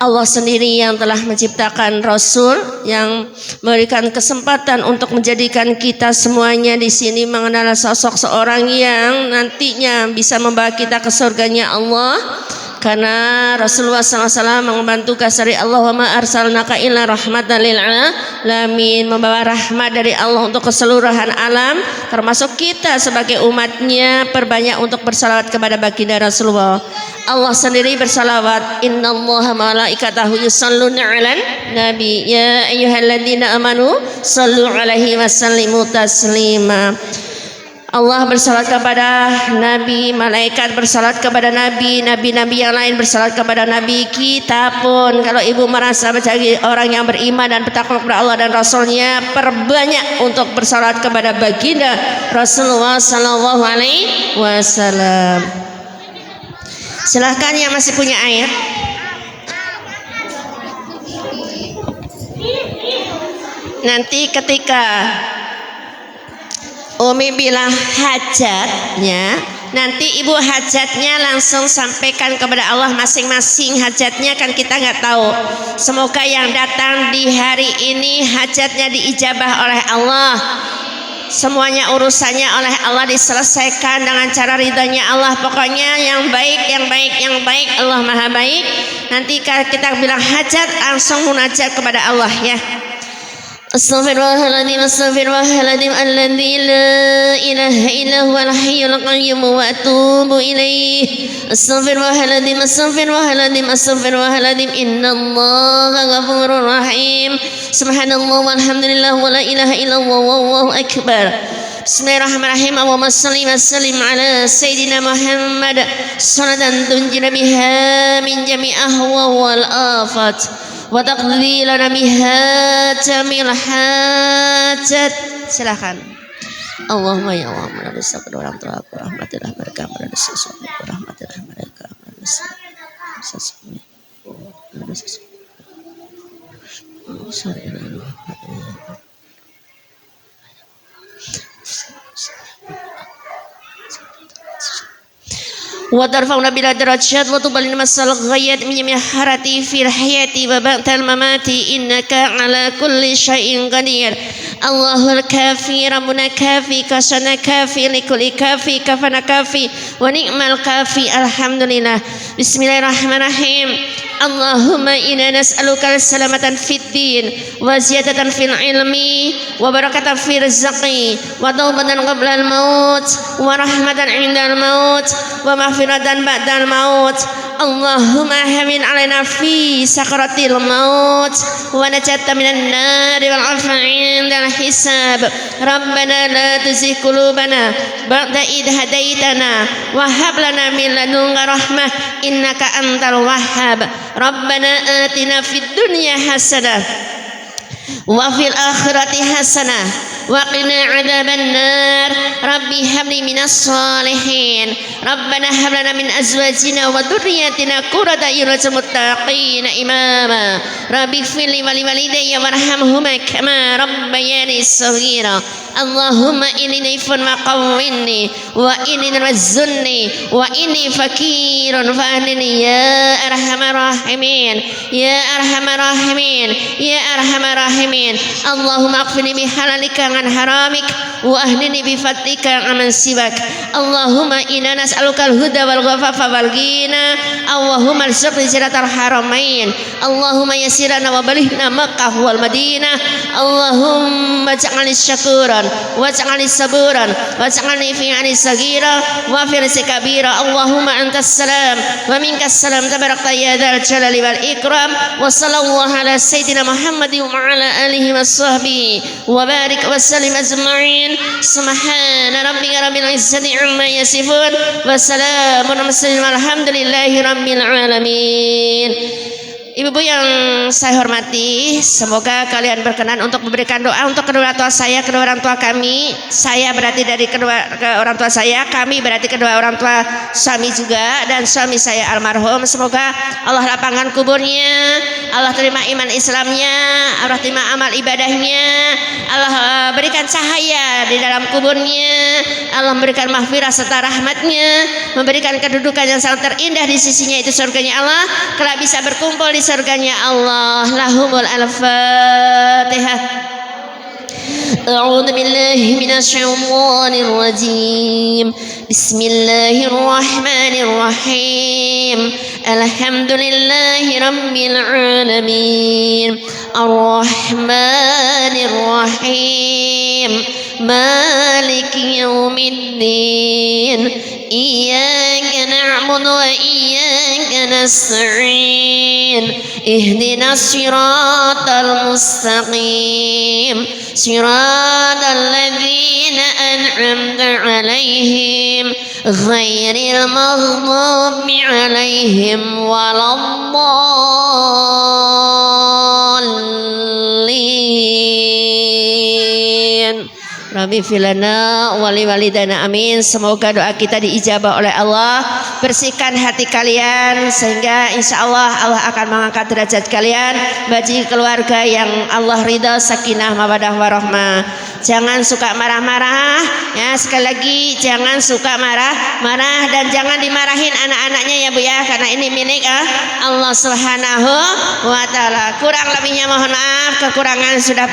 Allah sendiri yang telah menciptakan Rasul, yang memberikan kesempatan untuk menjadikan kita semuanya di sini mengenal sosok seorang yang nantinya bisa membawa kita ke surganya Allah. Karena Rasulullah SAW mengemban tugas dari Allah, wa ma arsalnaka illa rahmatan lil alamin, membawa rahmat dari Allah untuk keseluruhan alam, termasuk kita sebagai umatnya. Perbanyak untuk bersalawat kepada baginda Rasulullah. Allah sendiri bersalawat, innallaha malaikatahu yusalluna 'alan nabi ya ayyuhalladzina amanu sallu 'alaihi wasallimu taslima. Allah bersalat kepada Nabi, malaikat bersalat kepada Nabi, nabi-nabi yang lain bersalat kepada Nabi. Kita pun kalau ibu merasa menjadi orang yang beriman dan bertakwa kepada Allah dan Rasulnya, perbanyak untuk bersalat kepada baginda Rasulullah Sallallahu Alaihi Wasallam. Silahkan yang masih punya air. Nanti ketika Umi bilang hajatnya, nanti ibu hajatnya langsung sampaikan kepada Allah masing-masing. Hajatnya kan kita nggak tahu. Semoga yang datang di hari ini hajatnya diijabah oleh Allah. Semuanya urusannya oleh Allah diselesaikan dengan cara ridhonya Allah. Pokoknya yang baik, yang baik, yang baik. Allah maha baik. Nanti kita bilang hajat, langsung munajat kepada Allah ya. Astaghfirullahaladzim, astaghfirullahaladzim, alladzi la ilaha illa huwal hayyul qayyum wa atubu ilaih. Astaghfirullahaladzim, astaghfirullahaladzim, astaghfirullahaladzim, innallaha ghafurur rahim. Subhanallah walhamdulillah wa la ilaha illallah wallahu akbar. Bismillahirrahmanirrahim. Allahumma salli wa sallim ala sayyidina Muhammad salatan tunjina biha min jami' ahwa wal afat wa taqdi lana biha jamil hajat. Silakan. Allahumma ya Allah, menarisah kedua orang tua aku, rahmatilah mereka, menarisah suami aku, rahmatilah mereka, menarisah suami aku, menarisah suami aku. Wa tarfa'una bila darajat wa tubalina masal ghayat min jami' harati fil hayati wa ba'dal mamati innaka ala kulli syai'in qadir. Allahul kafi rabbuna kafi kasana kafi likulli kafi kafana kafi wa ni'mal kafi. Alhamdulillah. Bismillahirrahmanirrahim. Allahumma inna nas'aluka salamatan fid din wa ziyadatan fil ilmi wa barakatan fil rizqi wa taubatan qabla al maut wa rahmatan indal maut wa maghfiratan ba'dal maut. Allahumma hamin alaina fi sakaratil maut wa najata minan nari wal afa indal hisab. Rabbana la tuzigh qulubana ba'da idh hadaitana wa hab lana min ladunka rahmah innaka antal wahhab. Rabbana atina fid dunya hasanah wa fil akhirati hasanah wa qina adzaban nar. Rabbi habli minas salihin. Rabbana hab lana min azwajina wa dhurriyyatina qurrata a'yun waj'alna muttaqina imama. Rabbi ighfirli wa liwalidayya warhamhuma kama rabbayani shaghira. Allahumma inni naifun wa qawwinni wa inni nazunni wa inni fakirun fa'ahnini ya arhamar rahimin ya arhamar rahimin ya arhamar rahimin. Allahumma aghfirli bihalalika an haramik wa ahnini bifadlika aman siwak. Allahumma inna nas'aluka al-huda wal ghafafa wal ghina. Allahumma arzuqni ziyaratal haramain. Allahumma yassirna wa balighna Makkah wal Madinah. Allahumma ja'alni syakura شكورا واجعلني صبورا واجعلني في عن صغيرا وفي كبيرا اللهم أنت السلام ومنك السلام تبارك يا ذا الجلال والإكرام وصلى الله على سيدنا محمد وعلى آله وصحبه وبارك وسلم أجمعين سبحان ربك رب العزة عما يصفون وسلام على المرسلين والحمد لله رب العالمين. Ibu-ibu yang saya hormati, semoga kalian berkenan untuk memberikan doa untuk kedua orang tua saya, kedua orang tua kami. Saya berarti dari kedua orang tua saya, kami berarti kedua orang tua suami juga, dan suami saya almarhum. Semoga Allah lapangkan kuburnya, Allah terima iman Islamnya, Allah terima amal ibadahnya, Allah berikan cahaya di dalam kuburnya, Allah memberikan mahfirah serta rahmatnya, memberikan kedudukan yang sangat terindah di sisinya, itu surganya Allah, kelak bisa berkumpul di surganya Allah. Lahumul al-Fatihah. A'udzu billahi minasyaitonir rajim. Bismillahirrahmanirrahim. Alhamdulillahi rabbil alamin. Ar-Rahmanir Rahim. Maliki yaumiddin. Iyyaka na'budu wa iyyaka nasta'in. Ihdinas siratal mustaqim. Siratal ladzina an'amta 'alaihim ghairil maghdubi 'alaihim waladdallin. Rabbi filana wali walidana amin. Semoga doa kita diijabah oleh Allah. Bersihkan hati kalian sehingga insya Allah Allah akan mengangkat derajat kalian, bagi keluarga yang Allah ridha, sakinah mawaddah warahmah. Jangan suka marah-marah ya, sekali lagi jangan suka marah-marah, dan jangan dimarahin anak-anaknya ya Bu ya, karena ini milik Allah Subhanahu wa taala. Kurang lebihnya mohon maaf, kekurangan sudah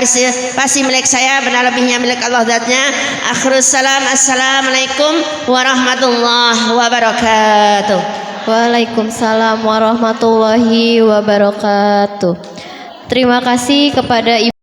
pasti milik saya, benar lebihnya milik Allah zatnya. Akhirus salam, assalamualaikum warahmatullahi wabarakatuh. Waalaikumsalam warahmatullahi wabarakatuh. Terima kasih kepada Ibu